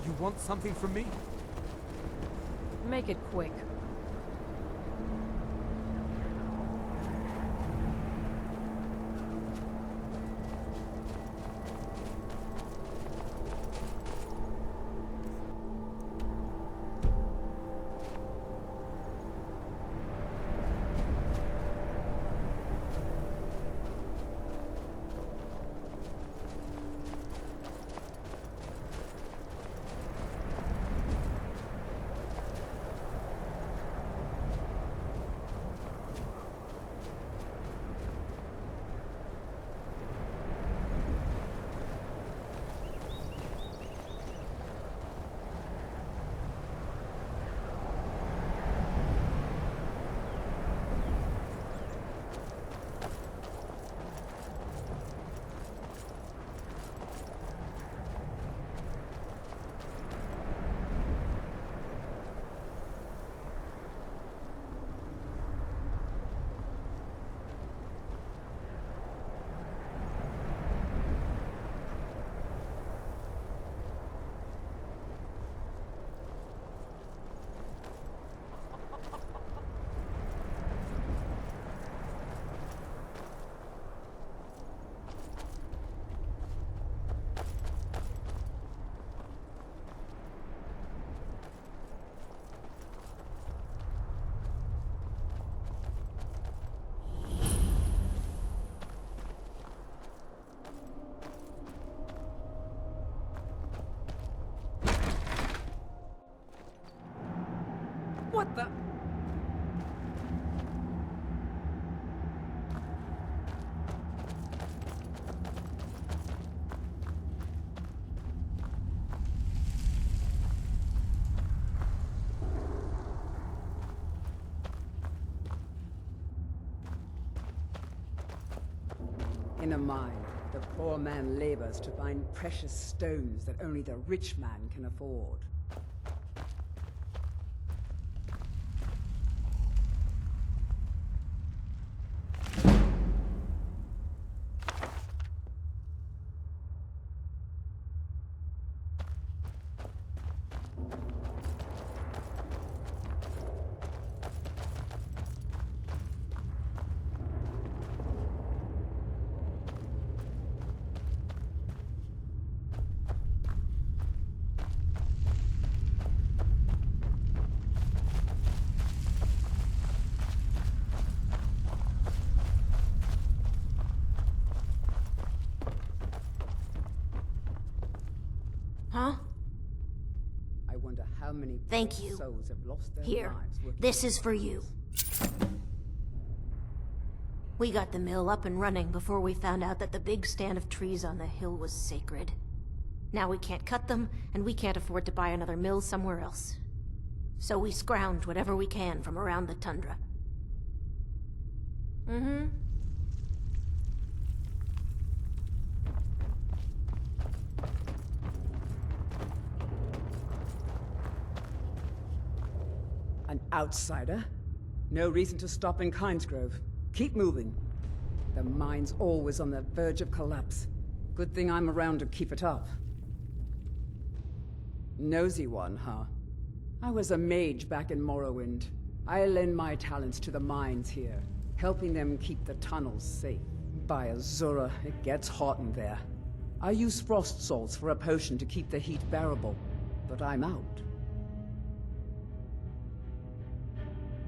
You want something from me? Make it quick. In a mine, the poor man labors to find precious stones that only the rich man can afford. Huh? I wonder how many Thank you. souls have lost their Here, lives working this is for you. We got the mill up and running before we found out that the big stand of trees on the hill was sacred. Now we can't cut them, and we can't afford to buy another mill somewhere else. So we scrounge whatever we can from around the tundra. Mm-hmm. An outsider? No reason to stop in Kynesgrove. Keep moving. The mine's always on the verge of collapse. Good thing I'm around to keep it up. Nosy one, huh? I was a mage back in Morrowind. I lend my talents to the mines here, helping them keep the tunnels safe. By Azura, it gets hot in there. I use frost salts for a potion to keep the heat bearable, but I'm out.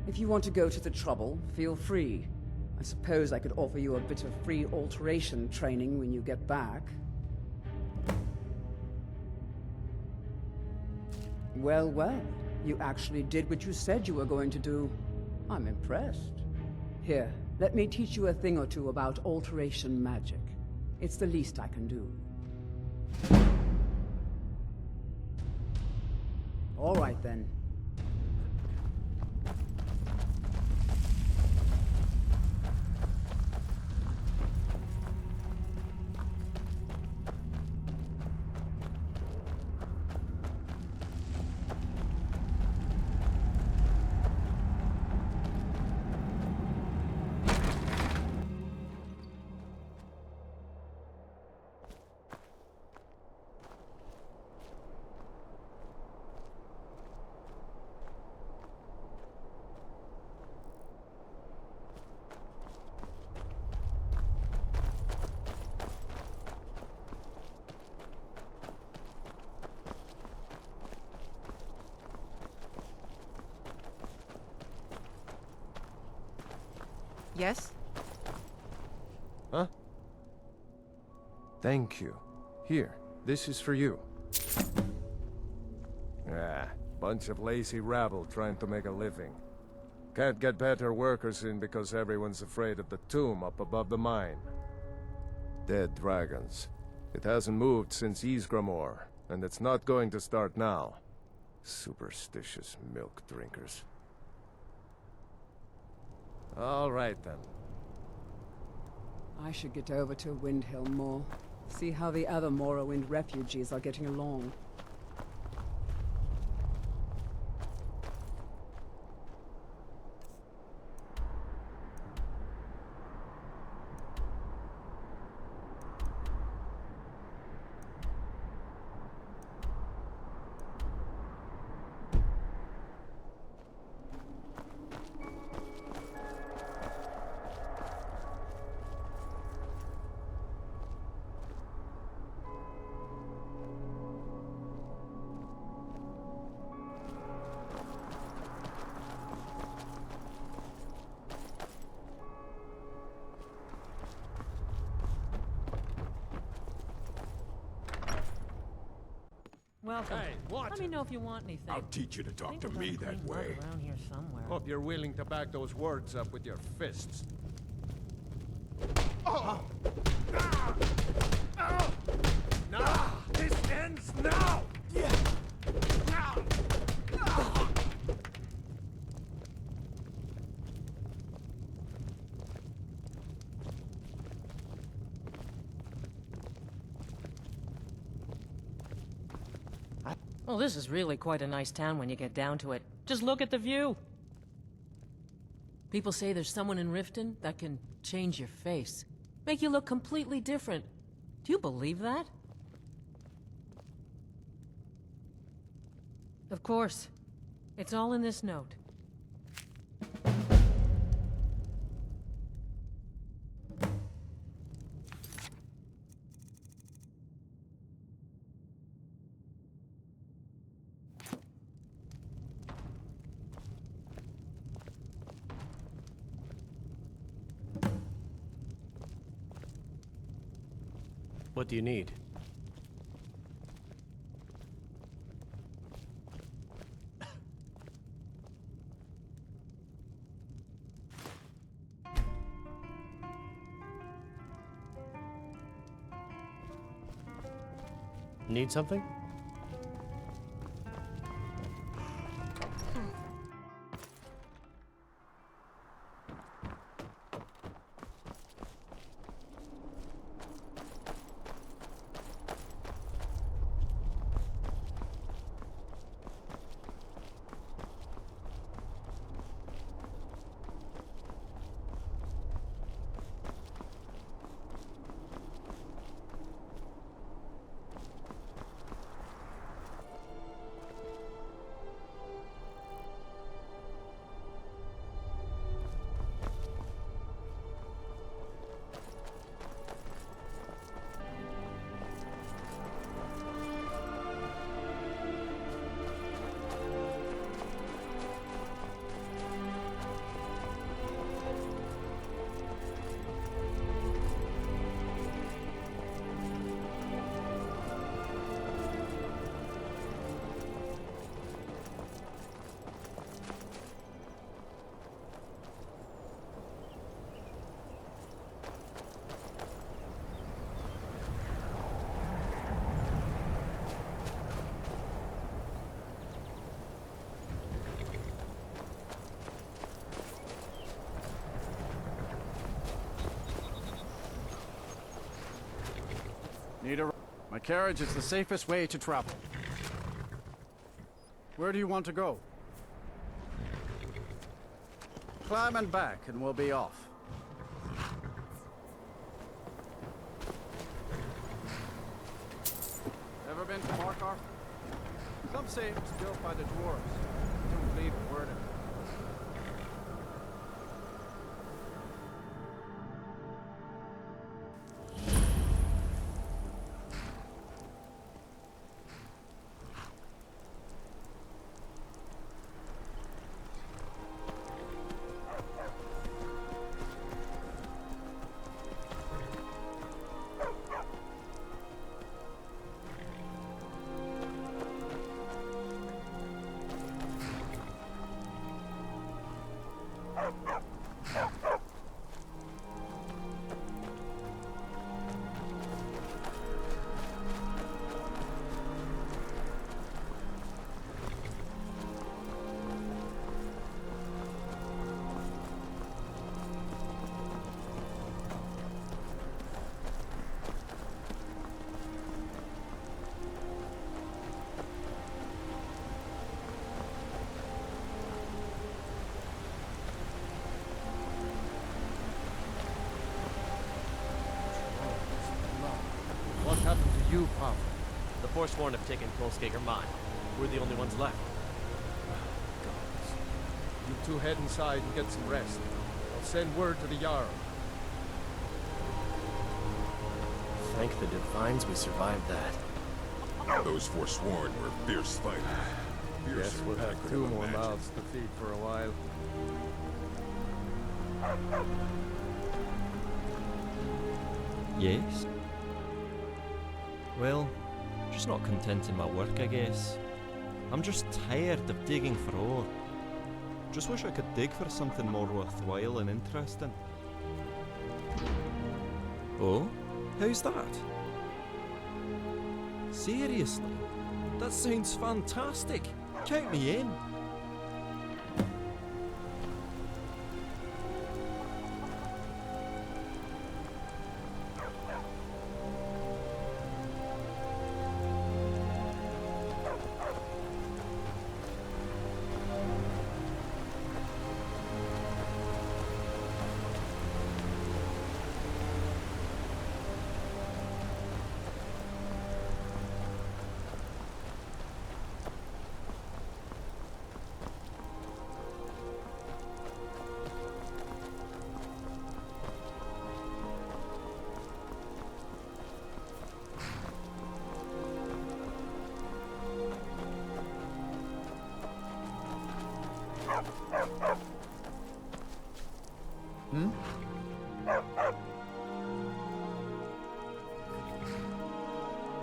If you want to go to the trouble, feel free. I suppose I could offer you a bit of free alteration training when you get back. Well, well. You actually did what you said you were going to do. I'm impressed. Here, let me teach you a thing or two about alteration magic. It's the least I can do. All right, then. Yes? Huh? Thank you. Here, this is for you. Ah, bunch of lazy rabble trying to make a living. Can't get better workers in because everyone's afraid of the tomb up above the mine. Dead dragons. It hasn't moved since Ysgramor, and it's not going to start now. Superstitious milk drinkers. All right, then. I should get over to Windhelm more. See how the other Morrowind refugees are getting along. Welcome. Hey, what? Let me know if you want anything. I'll teach you to talk to me that way. Around here somewhere. Hope you're willing to back those words up with your fists. Oh! Now! This ends now! Yeah! Well, this is really quite a nice town when you get down to it. Just look at the view! People say there's someone in Riften that can change your face. Make you look completely different. Do you believe that? Of course. It's all in this note. What do you need? Need something? Need a... My carriage is the safest way to travel. Where do you want to go? Climb and back, and we'll be off. Ever been to Markarth? Some say it was built by the dwarves. Don't believe a word of it. What happened to you, Pop? The Forsworn have taken Kolskager mine. We're the only ones left. You two head inside and get some rest. I'll send word to the Jarl. Thank the Divines we survived that. Those Forsworn were fierce fighters. Guess we'll have two more mouths to feed for a while. Yes? Well, just not content in my work, I guess. I'm just tired of digging for ore. Just wish I could dig for something more worthwhile and interesting. Oh? How's that? Seriously? That sounds fantastic! Count me in! Hmm?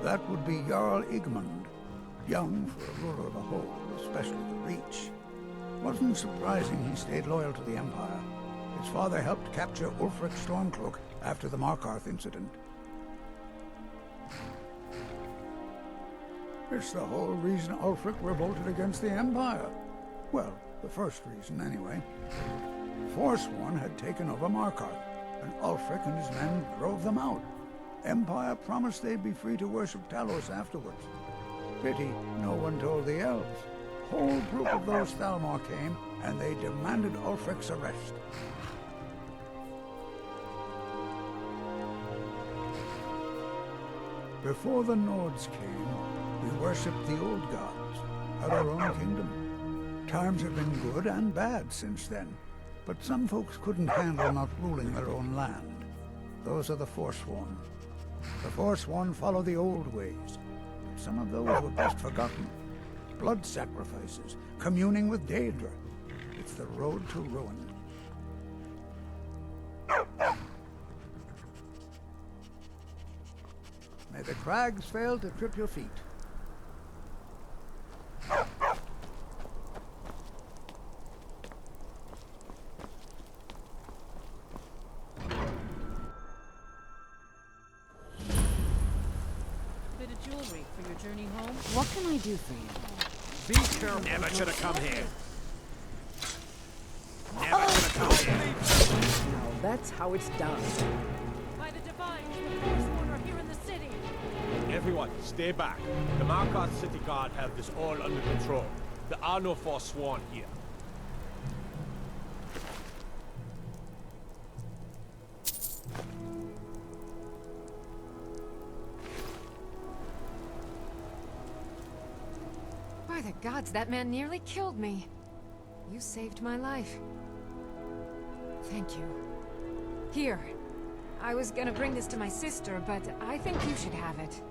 That would be Jarl Igmund. Young for a ruler of the whole, especially the Reach. Wasn't surprising he stayed loyal to the Empire. His father helped capture Ulfric Stormcloak after the Markarth incident. It's the whole reason Ulfric revolted against the Empire. Well, the first reason, anyway. Forsworn had taken over Markarth, and Ulfric and his men drove them out. Empire promised they'd be free to worship Talos afterwards. Pity no one told the elves. Whole group of those Thalmor came, and they demanded Ulfric's arrest. Before the Nords came, we worshipped the old gods, had our own kingdom. Times have been good and bad since then, but some folks couldn't handle not ruling their own land. Those are the Forsworn. The Forsworn follow the old ways, but some of those were best forgotten. Blood sacrifices, communing with Daedra. It's the road to ruin. May the crags fail to trip your feet. Bit of jewelry for your journey home. What can I do for you? Be careful. Never should have come here. Never should have come here. Now that's how it's done. By the Divine, the Forsworn are here in the city. Everyone, stay back. The Markarth City Guard have this all under control. There are no Forsworn here. By the gods, that man nearly killed me. You saved my life. Thank you. Here. I was gonna bring this to my sister, but I think you should have it.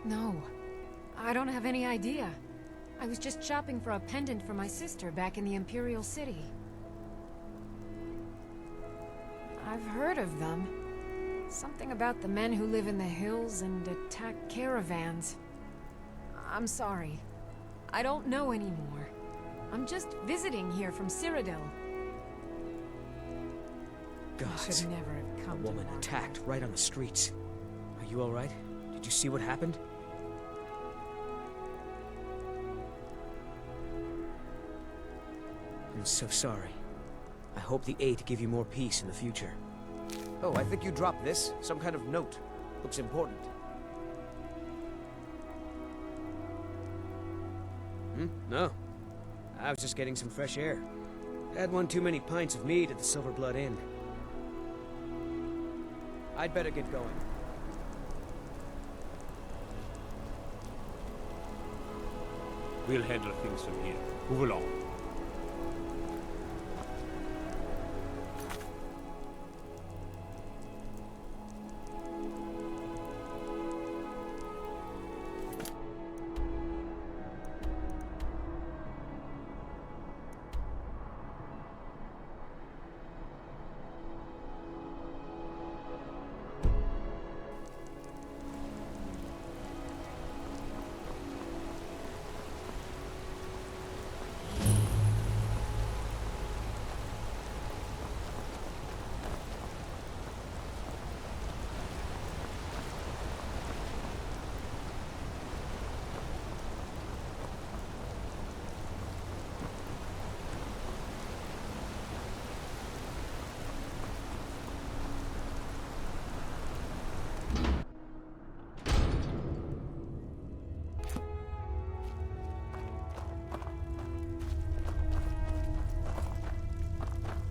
No. I don't have any idea. I was just shopping for a pendant for my sister back in the Imperial City. I've heard of them. Something about the men who live in the hills and attack caravans. I'm sorry. I don't know anymore. I'm just visiting here from Cyrodiil. Gods. I should never have come A woman to attacked right on the streets. Are you alright? Did you see what happened? I'm so sorry. I hope the Eight give you more peace in the future. Oh, I think you dropped this. Some kind of note. Looks important. No. I was just getting some fresh air. Had one too many pints of mead at the Silver Blood Inn. I'd better get going. We'll handle things from here. Move along.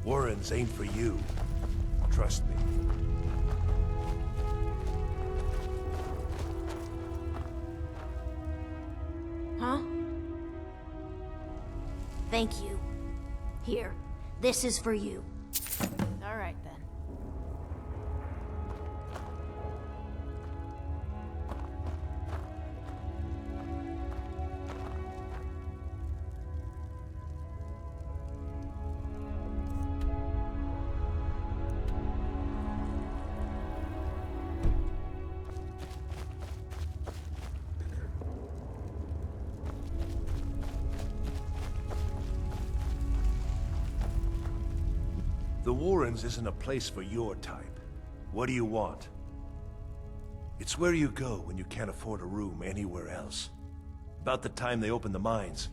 Warrens ain't for you. Trust me. Huh? Thank you. Here, this is for you. All right, then. The Warrens isn't a place for your type. What do you want? It's where you go when you can't afford a room anywhere else. About the time they opened the mines,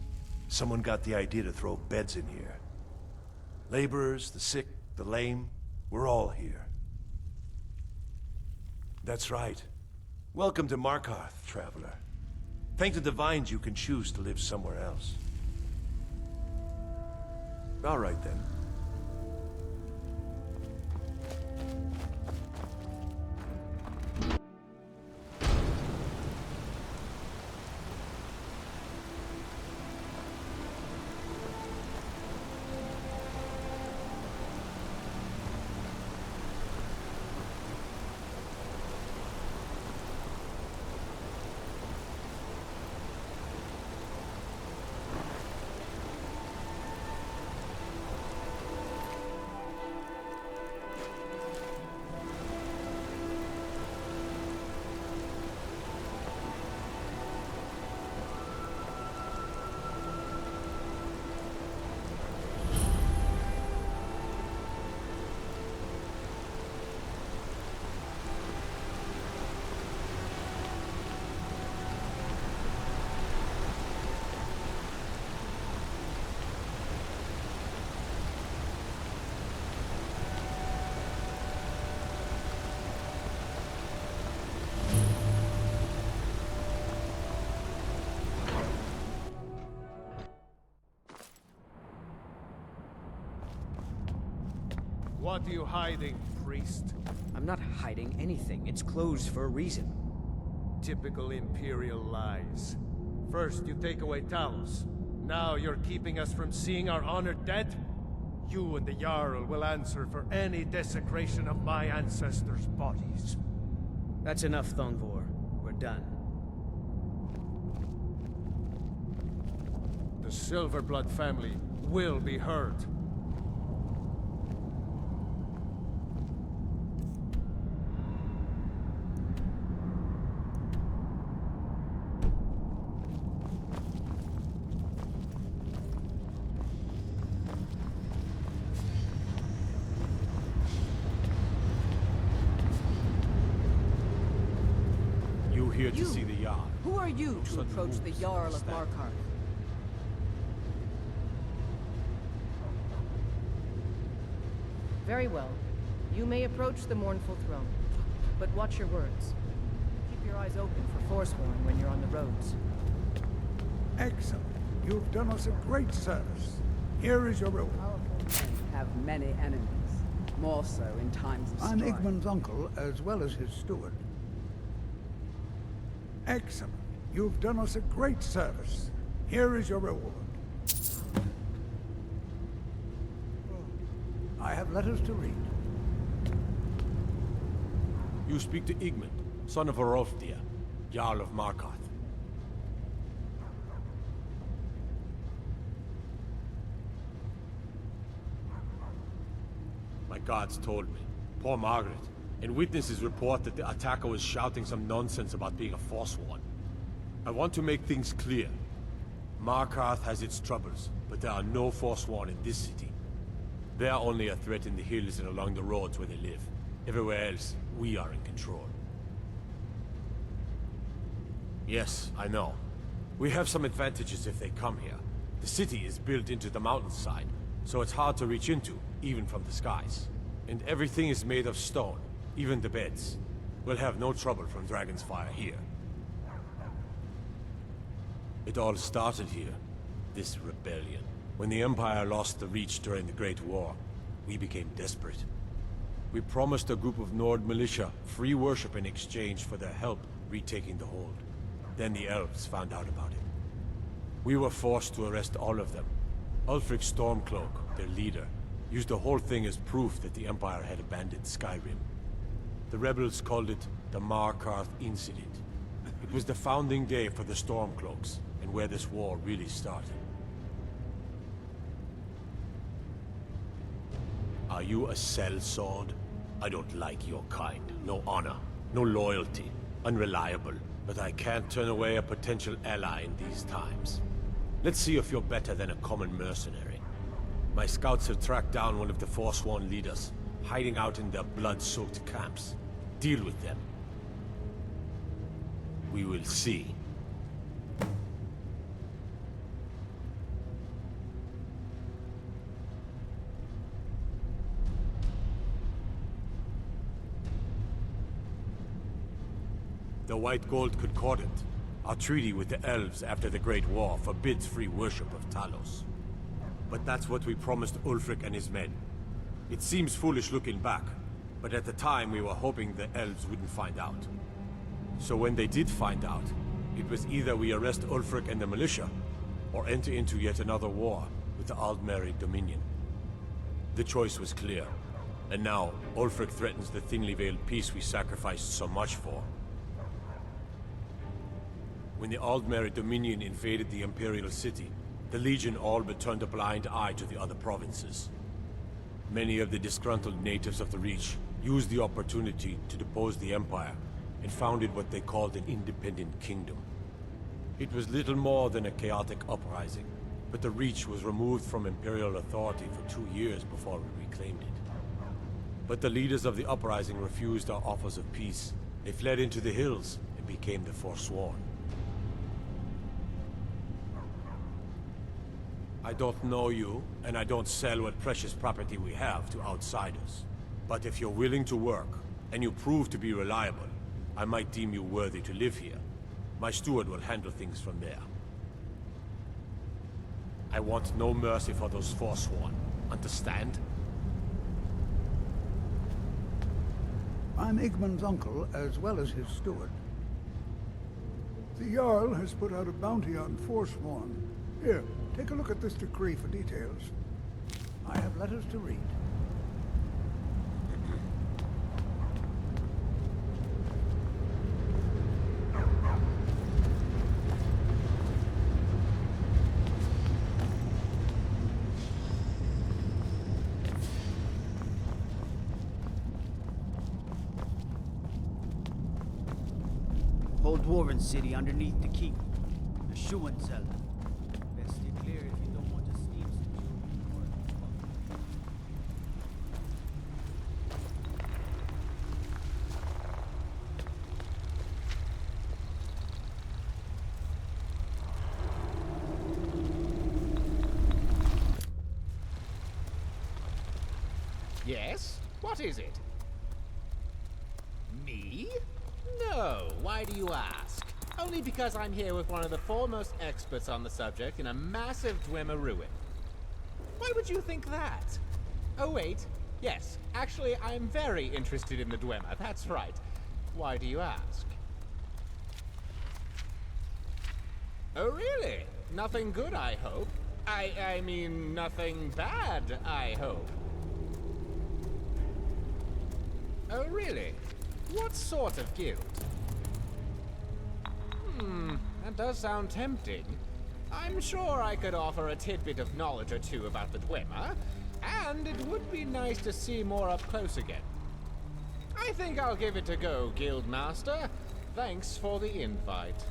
someone got the idea to throw beds in here. Laborers, the sick, the lame, we're all here. That's right. Welcome to Markarth, traveler. Thank the Divines you can choose to live somewhere else. All right, then. What are you hiding, priest? I'm not hiding anything. It's closed for a reason. Typical Imperial lies. First, you take away Talos. Now you're keeping us from seeing our honored dead? You and the Jarl will answer for any desecration of my ancestors' bodies. That's enough, Thongvor. We're done. The Silverblood family will be heard. Here to see the Jarl. Who are you to approach the Jarl of Markarth? Very well. You may approach the mournful throne, but watch your words. Keep your eyes open for Forsworn when you're on the roads. Excellent. You've done us a great service. Here is your reward. Powerful men have many enemies, more so in times of I'm strife. Igmund's uncle, as well as his steward. Excellent. You've done us a great service. Here is your reward. I have letters to read. You speak to Igmund, son of Orolfdir, Jarl of Markarth. My guards told me. Poor Margaret. And witnesses report that the attacker was shouting some nonsense about being a Forsworn. I want to make things clear. Markarth has its troubles, but there are no Forsworn in this city. They are only a threat in the hills and along the roads where they live. Everywhere else, we are in control. Yes, I know. We have some advantages if they come here. The city is built into the mountainside, so it's hard to reach into, even from the skies. And everything is made of stone. Even the beds. We'll have no trouble from Dragon's fire here. It all started here, this rebellion. When the Empire lost the Reach during the Great War, we became desperate. We promised a group of Nord militia free worship in exchange for their help retaking the hold. Then the elves found out about it. We were forced to arrest all of them. Ulfric Stormcloak, their leader, used the whole thing as proof that the Empire had abandoned Skyrim. The rebels called it the Markarth Incident. It was the founding day for the Stormcloaks, and where this war really started. Are you a sellsword? I don't like your kind. No honor, no loyalty, unreliable. But I can't turn away a potential ally in these times. Let's see if you're better than a common mercenary. My scouts have tracked down one of the Forsworn leaders, hiding out in their blood-soaked camps. Deal with them. We will see. The White Gold Concordant, our treaty with the elves after the Great War, forbids free worship of Talos. But that's what we promised Ulfric and his men. It seems foolish looking back, but at the time we were hoping the elves wouldn't find out. So when they did find out, it was either we arrest Ulfric and the militia, or enter into yet another war with the Aldmeri Dominion. The choice was clear, and now Ulfric threatens the thinly veiled peace we sacrificed so much for. When the Aldmeri Dominion invaded the Imperial City, the Legion all but turned a blind eye to the other provinces. Many of the disgruntled natives of the Reach used the opportunity to depose the Empire and founded what they called an independent kingdom. It was little more than a chaotic uprising, but the Reach was removed from Imperial authority for 2 years before we reclaimed it. But the leaders of the uprising refused our offers of peace. They fled into the hills and became the Forsworn. I don't know you, and I don't sell what precious property we have to outsiders. But if you're willing to work, and you prove to be reliable, I might deem you worthy to live here. My steward will handle things from there. I want no mercy for those Forsworn. Understand? I'm Igmund's uncle, as well as his steward. The Jarl has put out a bounty on Forsworn. Here, take a look at this decree for details. I have letters to read. Whole dwarven city underneath the keep. The shoeing cellar. Best steer clear if you don't want to steam Yes? What is it? Me? No, why do you ask? Only because I'm here with one of the foremost experts on the subject in a massive Dwemer ruin. Why would you think that? Oh wait, yes, actually I'm very interested in the Dwemer, that's right. Why do you ask? Oh really? Nothing good, I hope. I mean, nothing bad, I hope. Oh really? What sort of guild? That does sound tempting. I'm sure I could offer a tidbit of knowledge or two about the Dwemer, and it would be nice to see more up close again. I think I'll give it a go, Guildmaster. Thanks for the invite.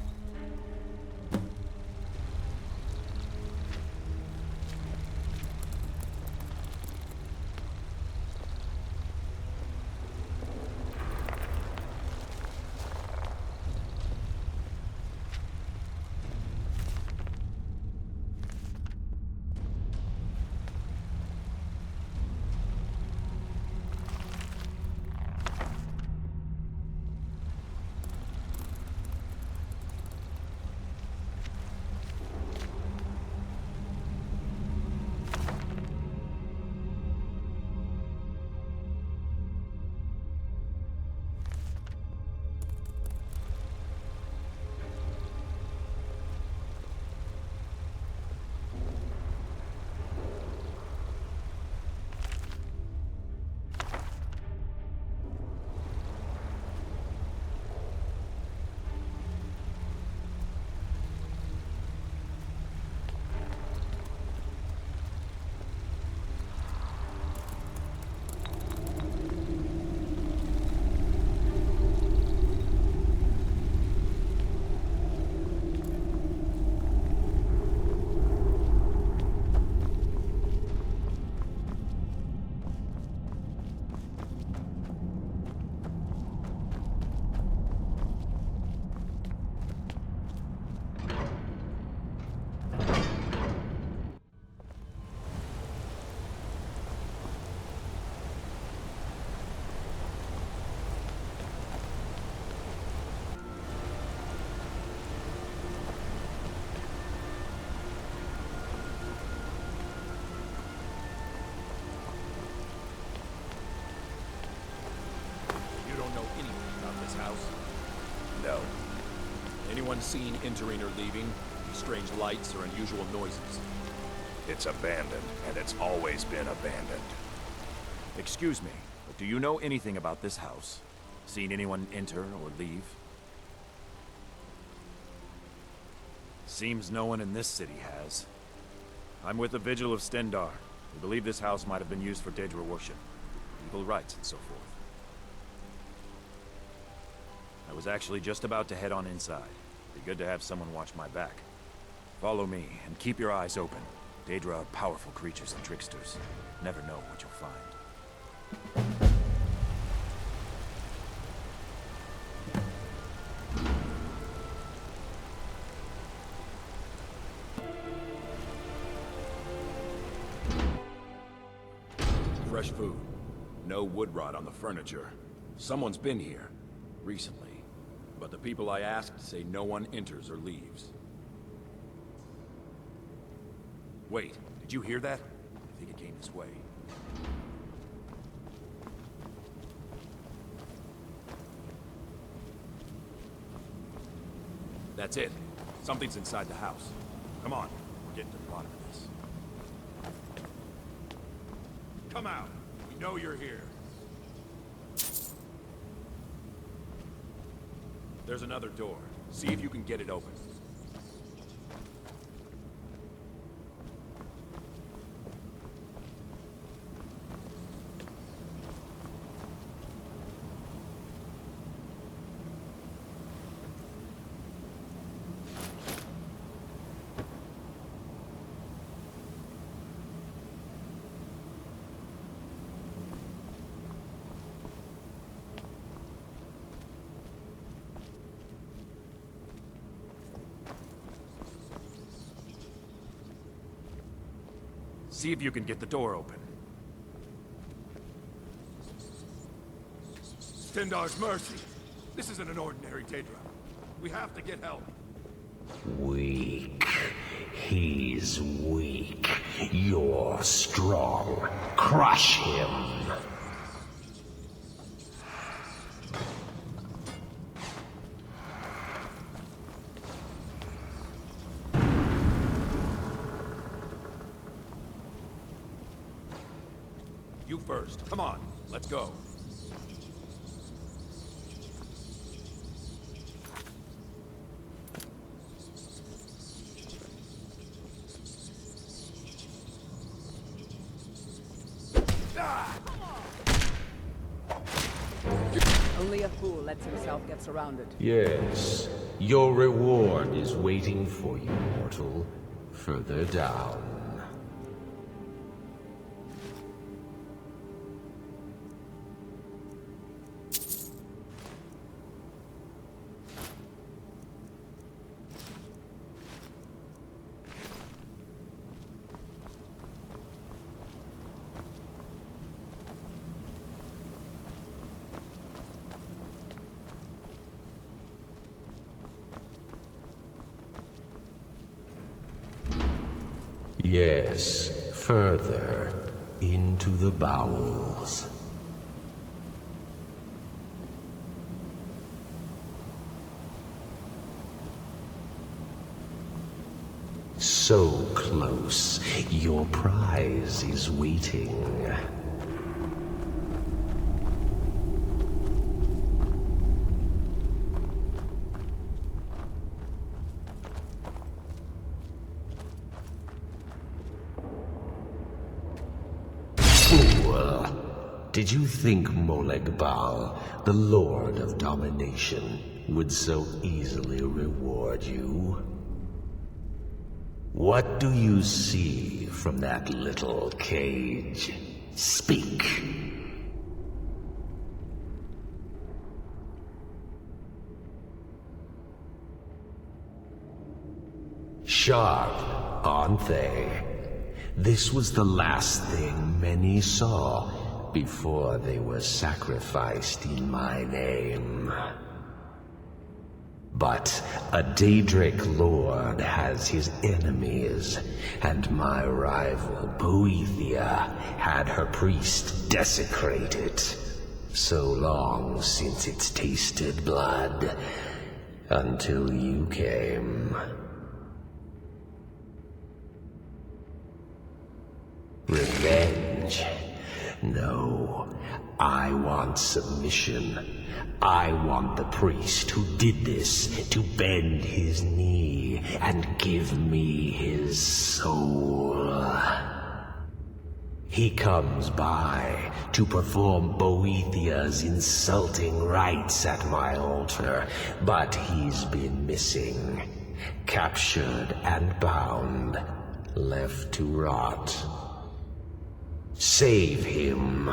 house? No. Anyone seen entering or leaving? Strange lights or unusual noises? It's abandoned, and it's always been abandoned. Excuse me, but do you know anything about this house? Seen anyone enter or leave? Seems no one in this city has. I'm with the Vigil of Stendarr. We believe this house might have been used for Daedra worship, evil rites, and so forth. I was actually just about to head on inside. Be good to have someone watch my back. Follow me, and keep your eyes open. Daedra are powerful creatures and tricksters. Never know what you'll find. Fresh food. No wood rot on the furniture. Someone's been here. Recently. But the people I asked say no one enters or leaves. Wait, did you hear that? I think it came this way. That's it. Something's inside the house. Come on, we're getting to the bottom of this. Come out! We know you're here. There's another door. See if you can get it open. See if you can get the door open. Stendarr's mercy. This isn't an ordinary Daedra. We have to get help. Weak. He's weak. You're strong. Crush him. You first. Come on. Let's go. Only a fool lets himself get surrounded. Yes. Your reward is waiting for you, mortal. Further down. Yes, further into the bowels. So close, your prize is waiting. Did you think Molegbal, the Lord of Domination, would so easily reward you? What do you see from that little cage? Speak! Sharp, aren't they? This was the last thing many saw before they were sacrificed in my name. But a Daedric lord has his enemies, and my rival, Boethia, had her priest desecrated. So long since it's tasted blood, until you came. Revenge? No, I want submission. I want the priest who did this to bend his knee and give me his soul. He comes by to perform Boethia's insulting rites at my altar, but he's been missing, captured and bound, left to rot. Save him.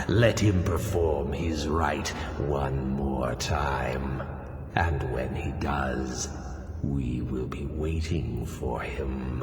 Let him perform his rite one more time. And when he does, we will be waiting for him.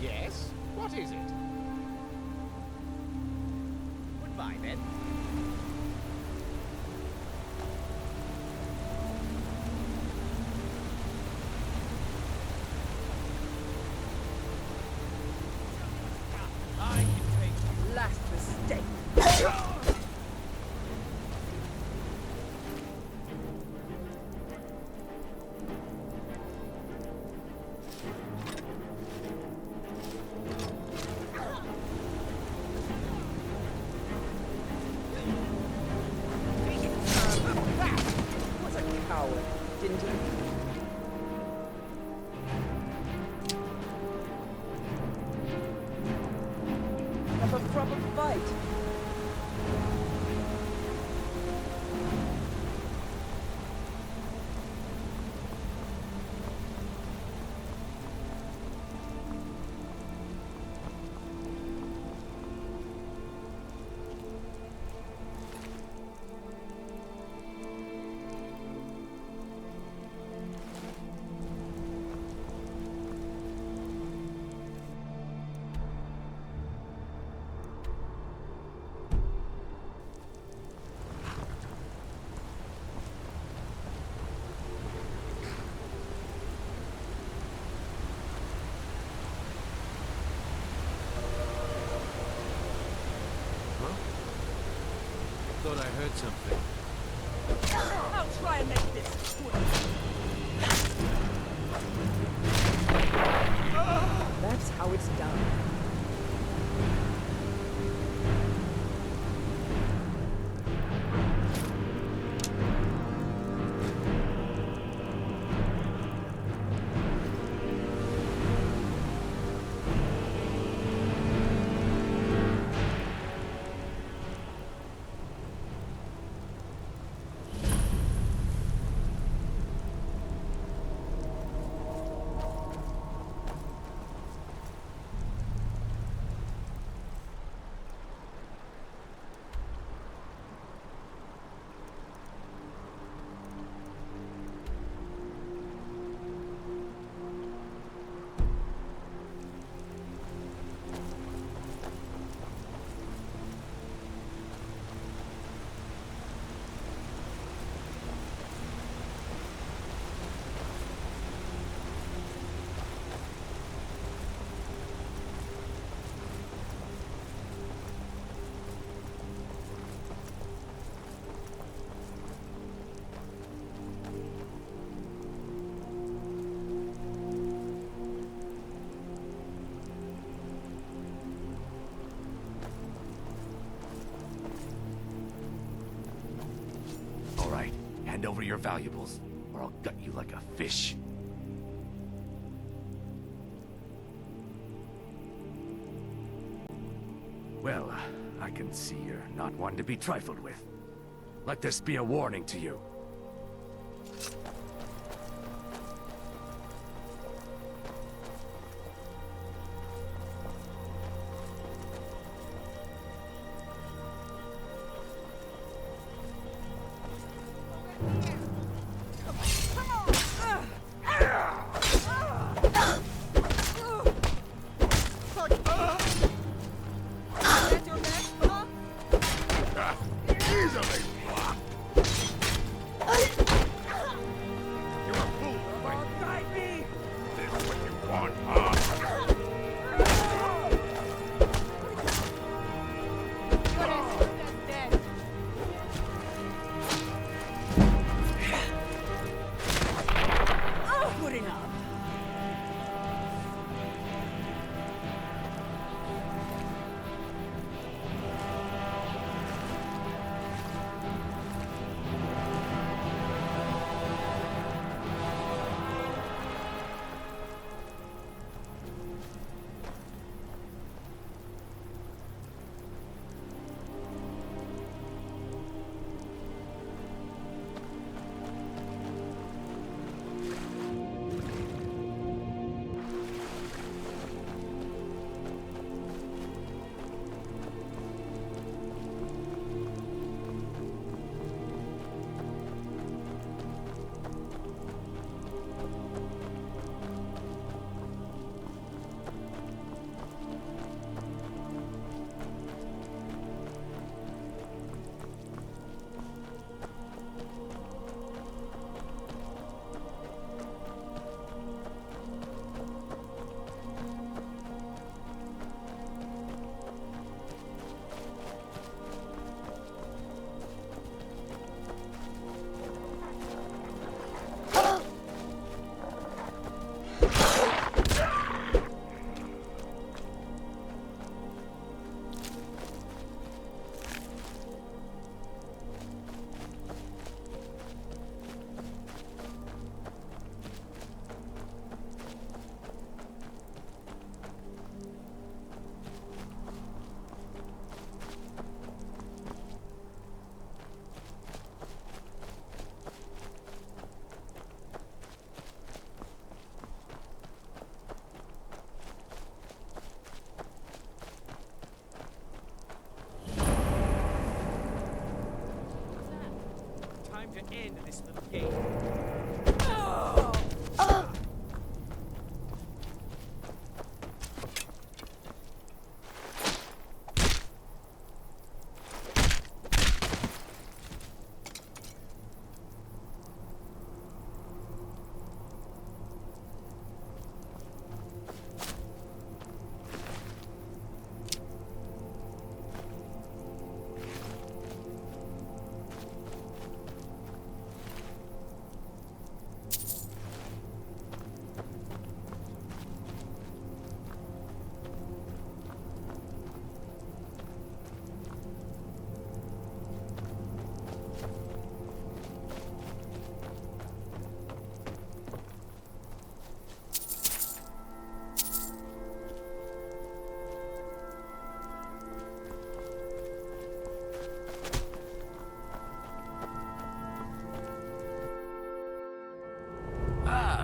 Yes? What is it? Goodbye, then. I can take last mistake. heard something. I'll try and make this quick. That's how it's done. Hand over your valuables, or I'll gut you like a fish. Well, I can see you're not one to be trifled with. Let this be a warning to you. to end this little game.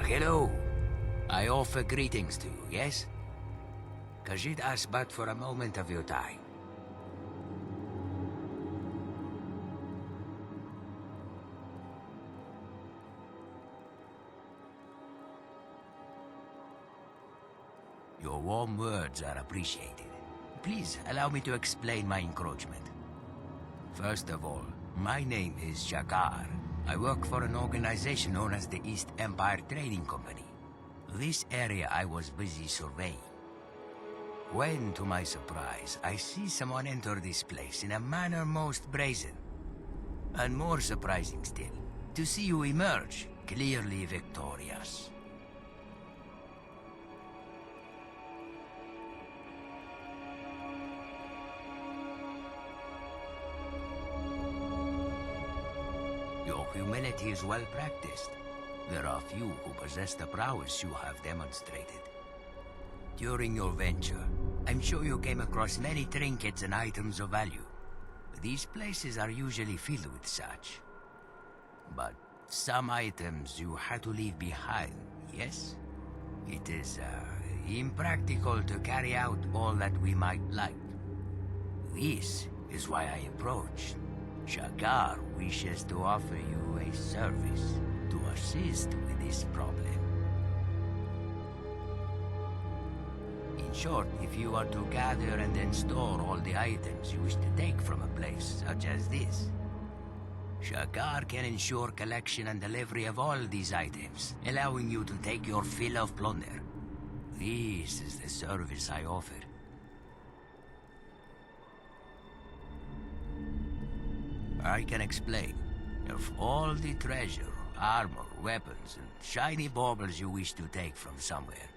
Hello. I offer greetings to you, yes? Khajiit asks but for a moment of your time. Your warm words are appreciated. Please allow me to explain my encroachment. First of all, my name is Shakar. I work for an organization known as the East Empire Trading Company. This area I was busy surveying. When, to my surprise, I see someone enter this place in a manner most brazen. And more surprising still, to see you emerge, clearly victorious. Your humility is well practiced. There are few who possess the prowess you have demonstrated. During your venture, I'm sure you came across many trinkets and items of value. These places are usually filled with such. But some items you had to leave behind, yes? It is impractical to carry out all that we might like. This is why I approached. Shakar wishes to offer you a service to assist with this problem. In short, if you are to gather and then store all the items you wish to take from a place such as this, Shakar can ensure collection and delivery of all these items, allowing you to take your fill of plunder. This is the service I offer. I can explain. Of all the treasure, armor, weapons, and shiny baubles you wish to take from somewhere,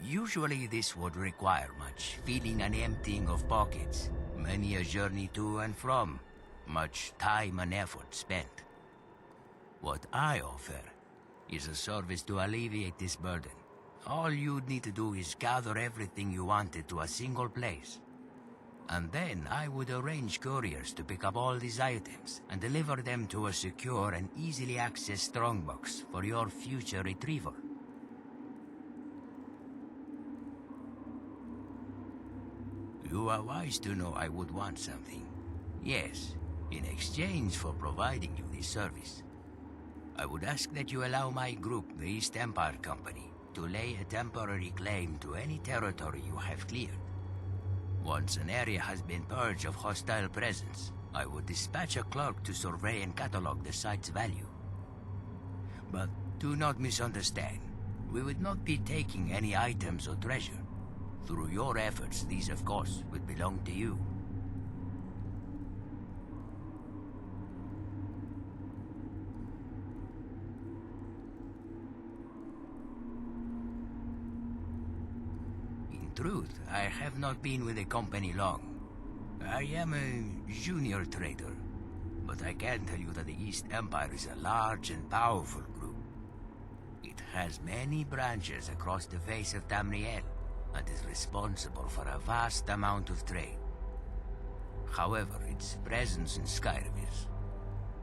usually this would require much filling and emptying of pockets, many a journey to and from, much time and effort spent. What I offer is a service to alleviate this burden. All you'd need to do is gather everything you wanted to a single place. And then I would arrange couriers to pick up all these items and deliver them to a secure and easily accessed strongbox for your future retrieval. You are wise to know I would want something. Yes, in exchange for providing you this service, I would ask that you allow my group, the East Empire Company, to lay a temporary claim to any territory you have cleared. Once an area has been purged of hostile presence, I would dispatch a clerk to survey and catalog the site's value. But do not misunderstand. We would not be taking any items or treasure. Through your efforts, these of course would belong to you. In truth, I have not been with the company long. I am a junior trader, but I can tell you that the East Empire is a large and powerful group. It has many branches across the face of Tamriel, and is responsible for a vast amount of trade. However, its presence in Skyrim is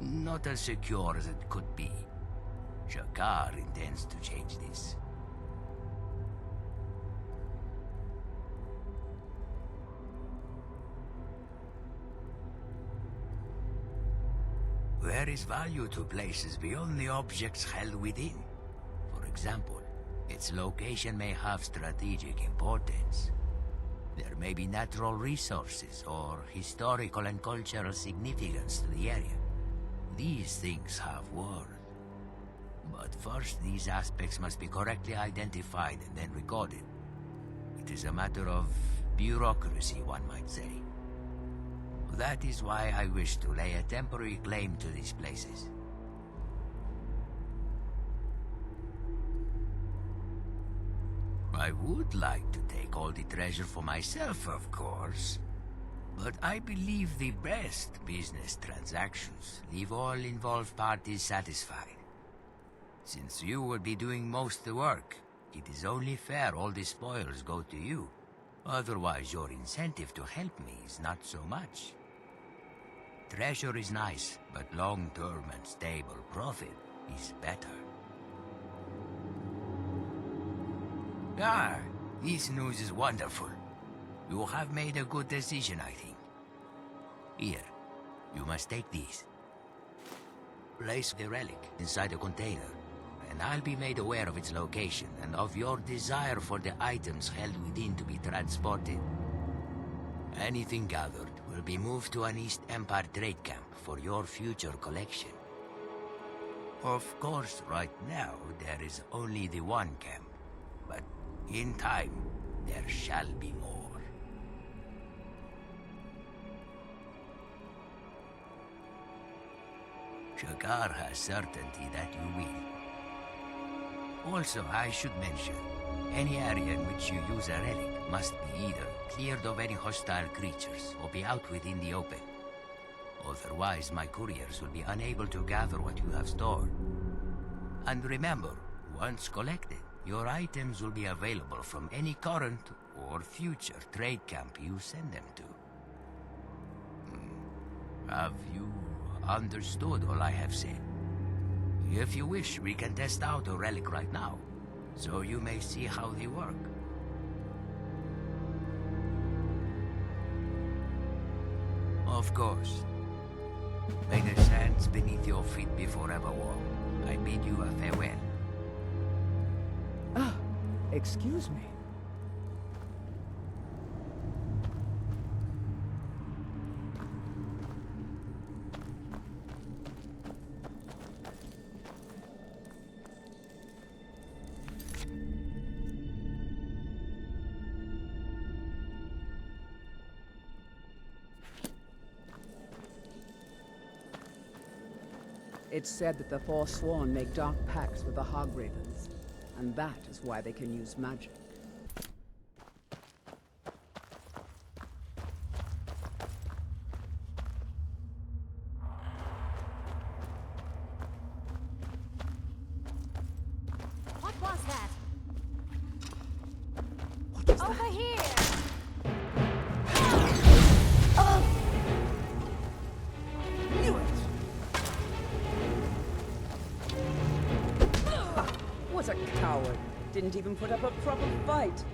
not as secure as it could be. Shakar intends to change this. There is value to places beyond the objects held within. For example, its location may have strategic importance. There may be natural resources or historical and cultural significance to the area. These things have worth. But first, these aspects must be correctly identified and then recorded. It is a matter of bureaucracy, one might say. That is why I wish to lay a temporary claim to these places. I would like to take all the treasure for myself, of course. But I believe the best business transactions leave all involved parties satisfied. Since you will be doing most of the work, it is only fair all the spoils go to you. Otherwise, your incentive to help me is not so much. Treasure is nice, but long-term and stable profit is better. Ah, this news is wonderful. You have made a good decision, I think. Here, you must take these. Place the relic inside a container, and I'll be made aware of its location and of your desire for the items held within to be transported. Anything gathered will be moved to an East Empire trade camp for your future collection. Of course, right now, there is only the one camp, but in time, there shall be more. Shakar has certainty that you will. Also, I should mention, any area in which you use a relic must be either cleared of any hostile creatures or be out within the open. Otherwise, my couriers will be unable to gather what you have stored. And remember, once collected, your items will be available from any current or future trade camp you send them to. Have you understood all I have said? If you wish, we can test out a relic right now, so you may see how they work. Of course. May the sands beneath your feet be forever warm. I bid you a farewell. Ah, excuse me. It's said that the Forsworn make dark pacts with the Hogravens, and that is why they can use magic. What was that? Over here! Knew it! What a coward! Didn't even put up a proper fight!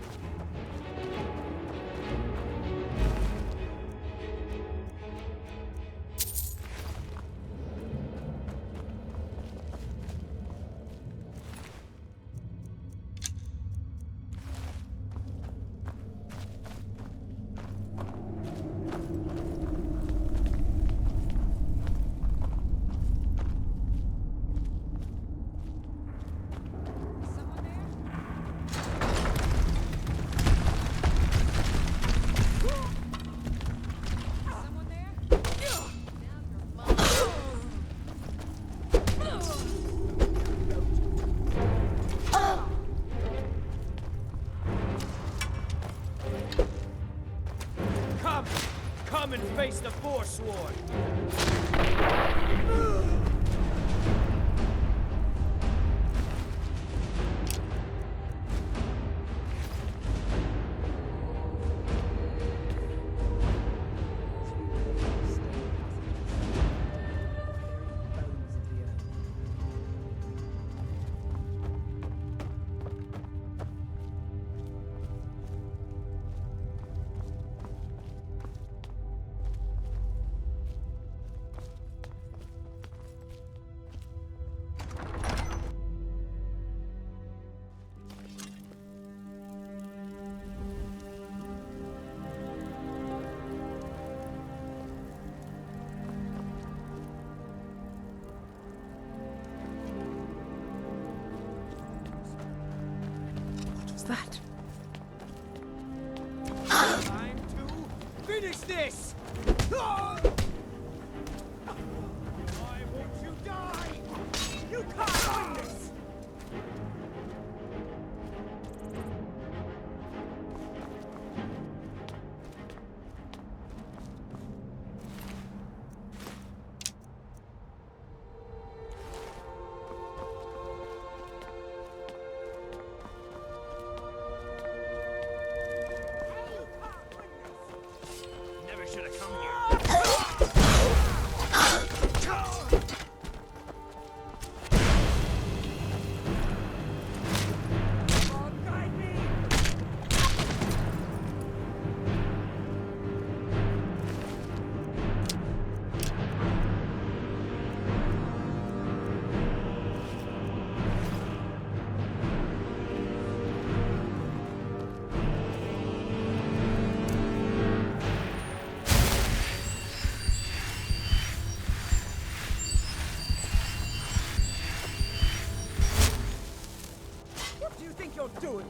Come and face the Forsworn! That? Time to finish this! Why won't you die? You can't win this! Should have come here. you're doing.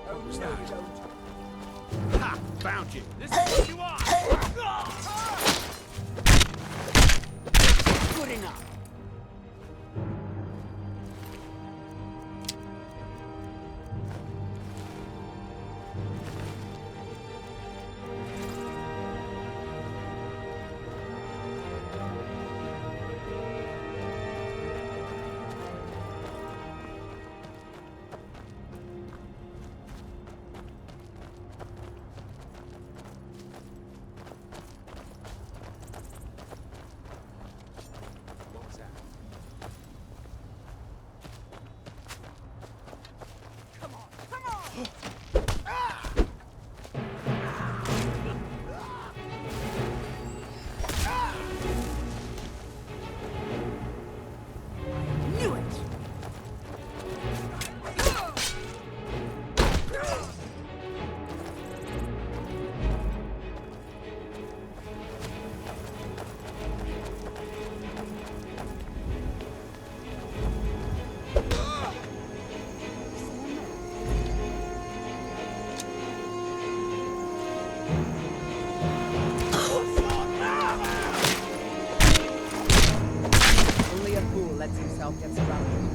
Oh, was no, that? you don't. Ha! Found you! This is what you are! Good enough. Only a fool lets himself get surrounded.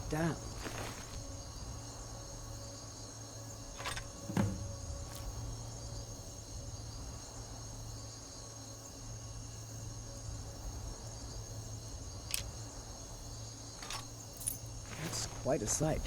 Damn. That's quite a sight.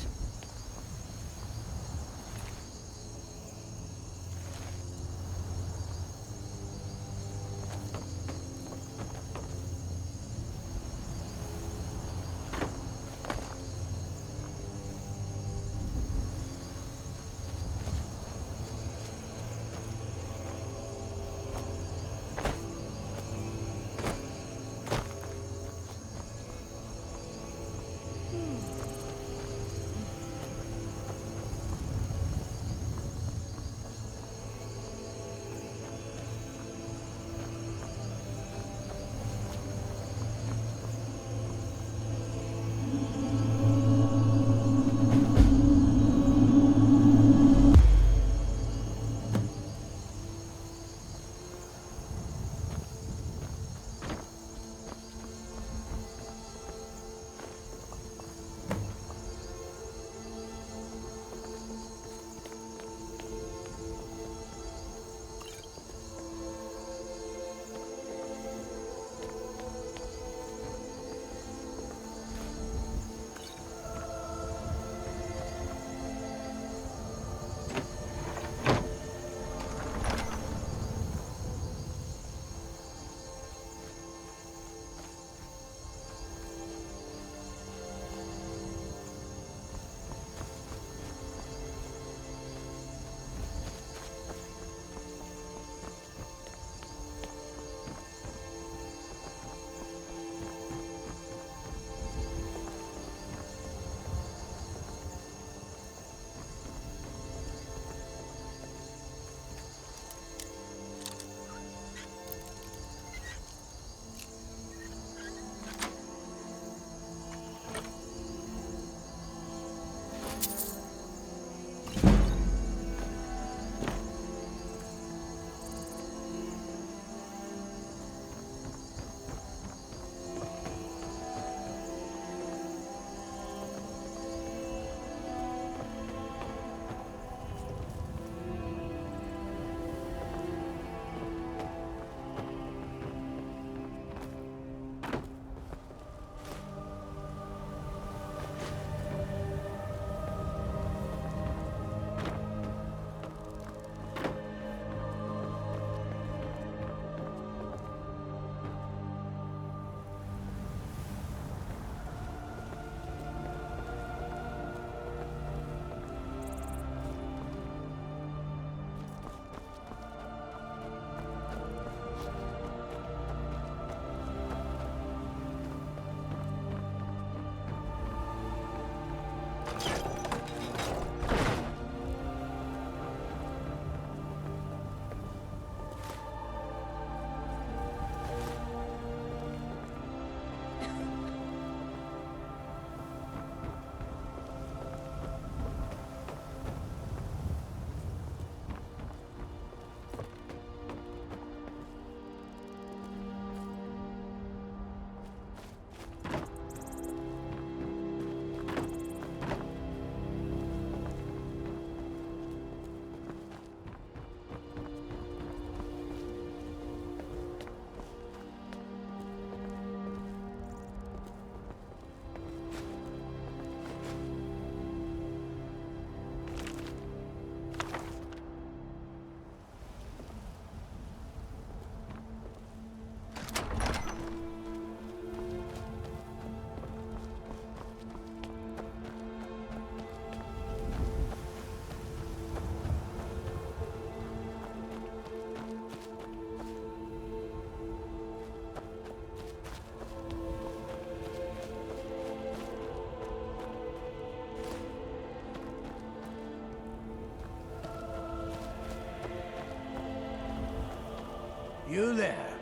You there?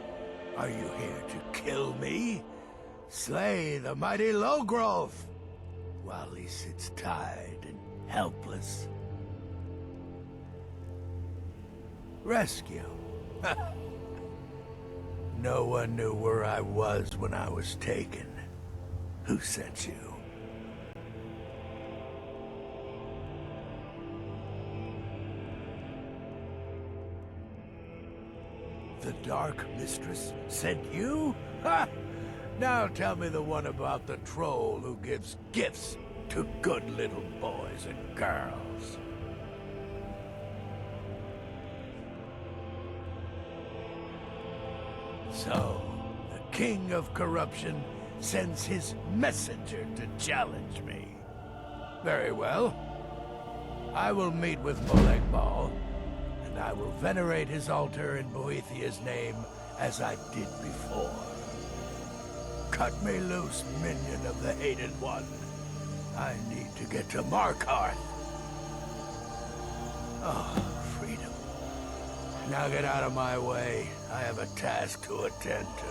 Are you here to kill me? Slay the mighty Lowgrove, while he sits tied and helpless. Rescue? No one knew where I was when I was taken. Who sent you? The Dark Mistress sent you? Ha! Now tell me the one about the troll who gives gifts to good little boys and girls. So, the King of Corruption sends his messenger to challenge me. Very well. I will meet with Molag Bal, and I will venerate his altar in Boethiah's name as I did before. Cut me loose, minion of the Hated One. I need to get to Markarth. Oh, freedom. Now get out of my way. I have a task to attend to.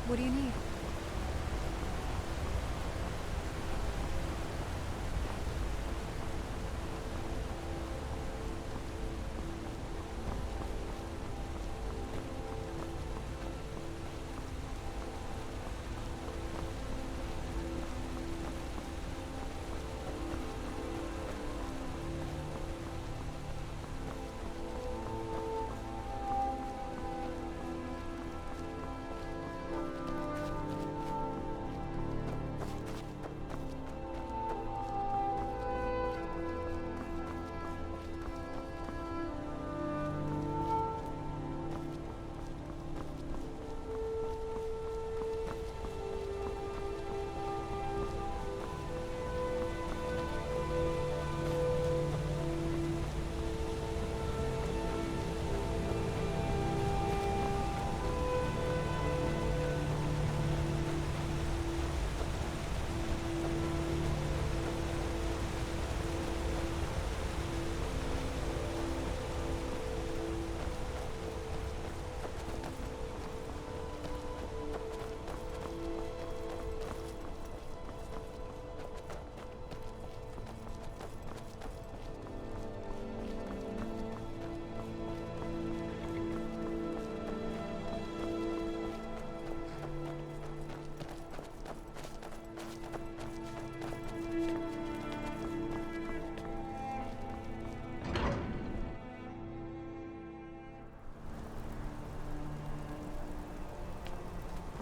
What do you need?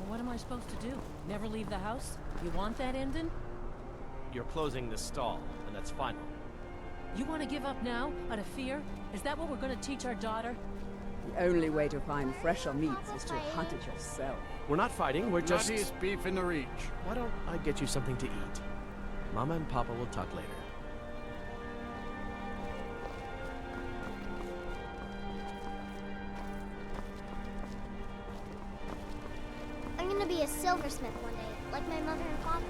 What am I supposed to do? Never leave the house? You want that ending? You're closing this stall, and that's final. You want to give up now, out of fear? Is that what we're going to teach our daughter? The only way to find fresher meats is to hunt it yourself. We're not fighting, we're just... Nuttiest beef in the Reach. Why don't I get you something to eat? Mama and Papa will talk later. I'm gonna be a silversmith one day, like my mother and father.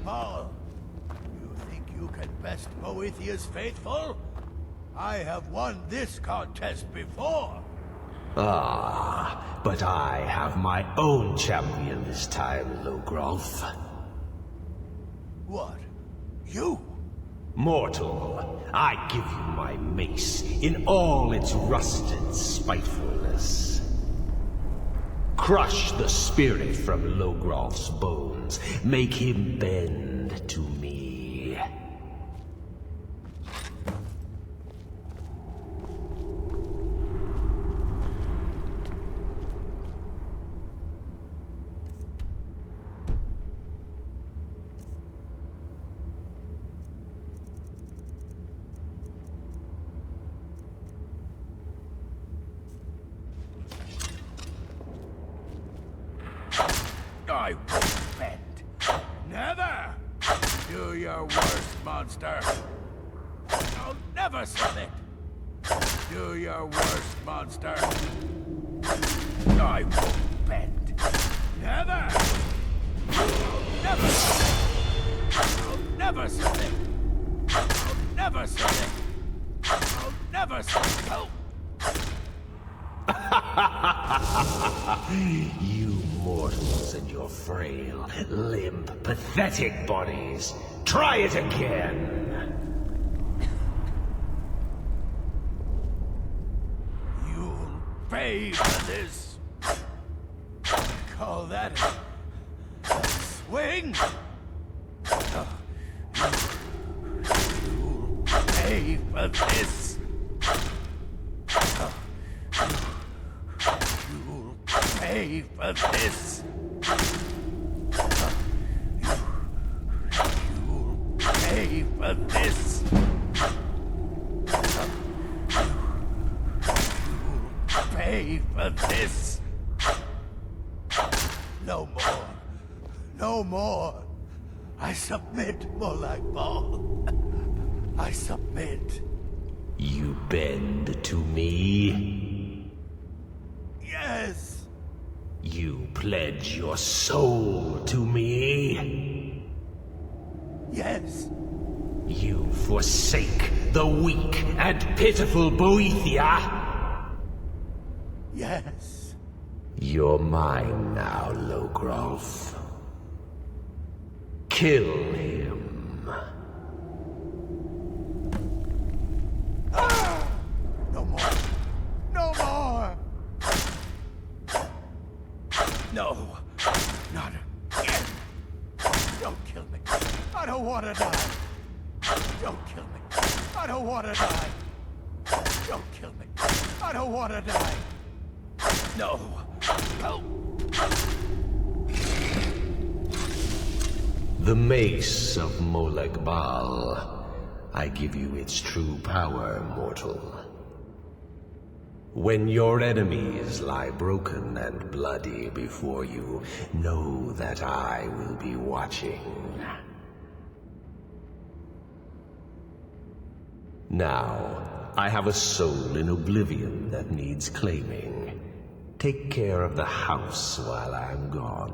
Paul, you think you can best Boethiah's faithful? I have won this contest before. Ah, but I have my own champion this time, Logrolf. What? You? Mortal, I give you my mace in all its rusted spitefulness. Crush the spirit from Logrolf's bones. Make him bend to me. I won't bend. Never! Do your worst, monster. I'll never submit. Do your worst, monster. I won't bend. Never! I'll never submit. I'll never submit. I'll never submit. I'll never submit. You mortals and your frail, limp, pathetic bodies. Try it again! You'll pay for this. Call that a swing? You'll pay for this. You'll pay for this. You'll pay for this. pay for this. No more. No more. I submit, Molag I submit. You bend to me? Yes. You pledge your soul to me? Yes. You forsake the weak and pitiful Boethia? Yes. You're mine now, Logroth. Kill him. No more. No more. No. Not again. Don't kill me. I don't want to die. Don't kill me. I don't want to die. Don't kill me. I don't want to die. No. No. The mace of Molag Bal. I give you its true power, mortal. When your enemies lie broken and bloody before you, know that I will be watching. Now, I have a soul in oblivion that needs claiming. Take care of the house while I'm gone.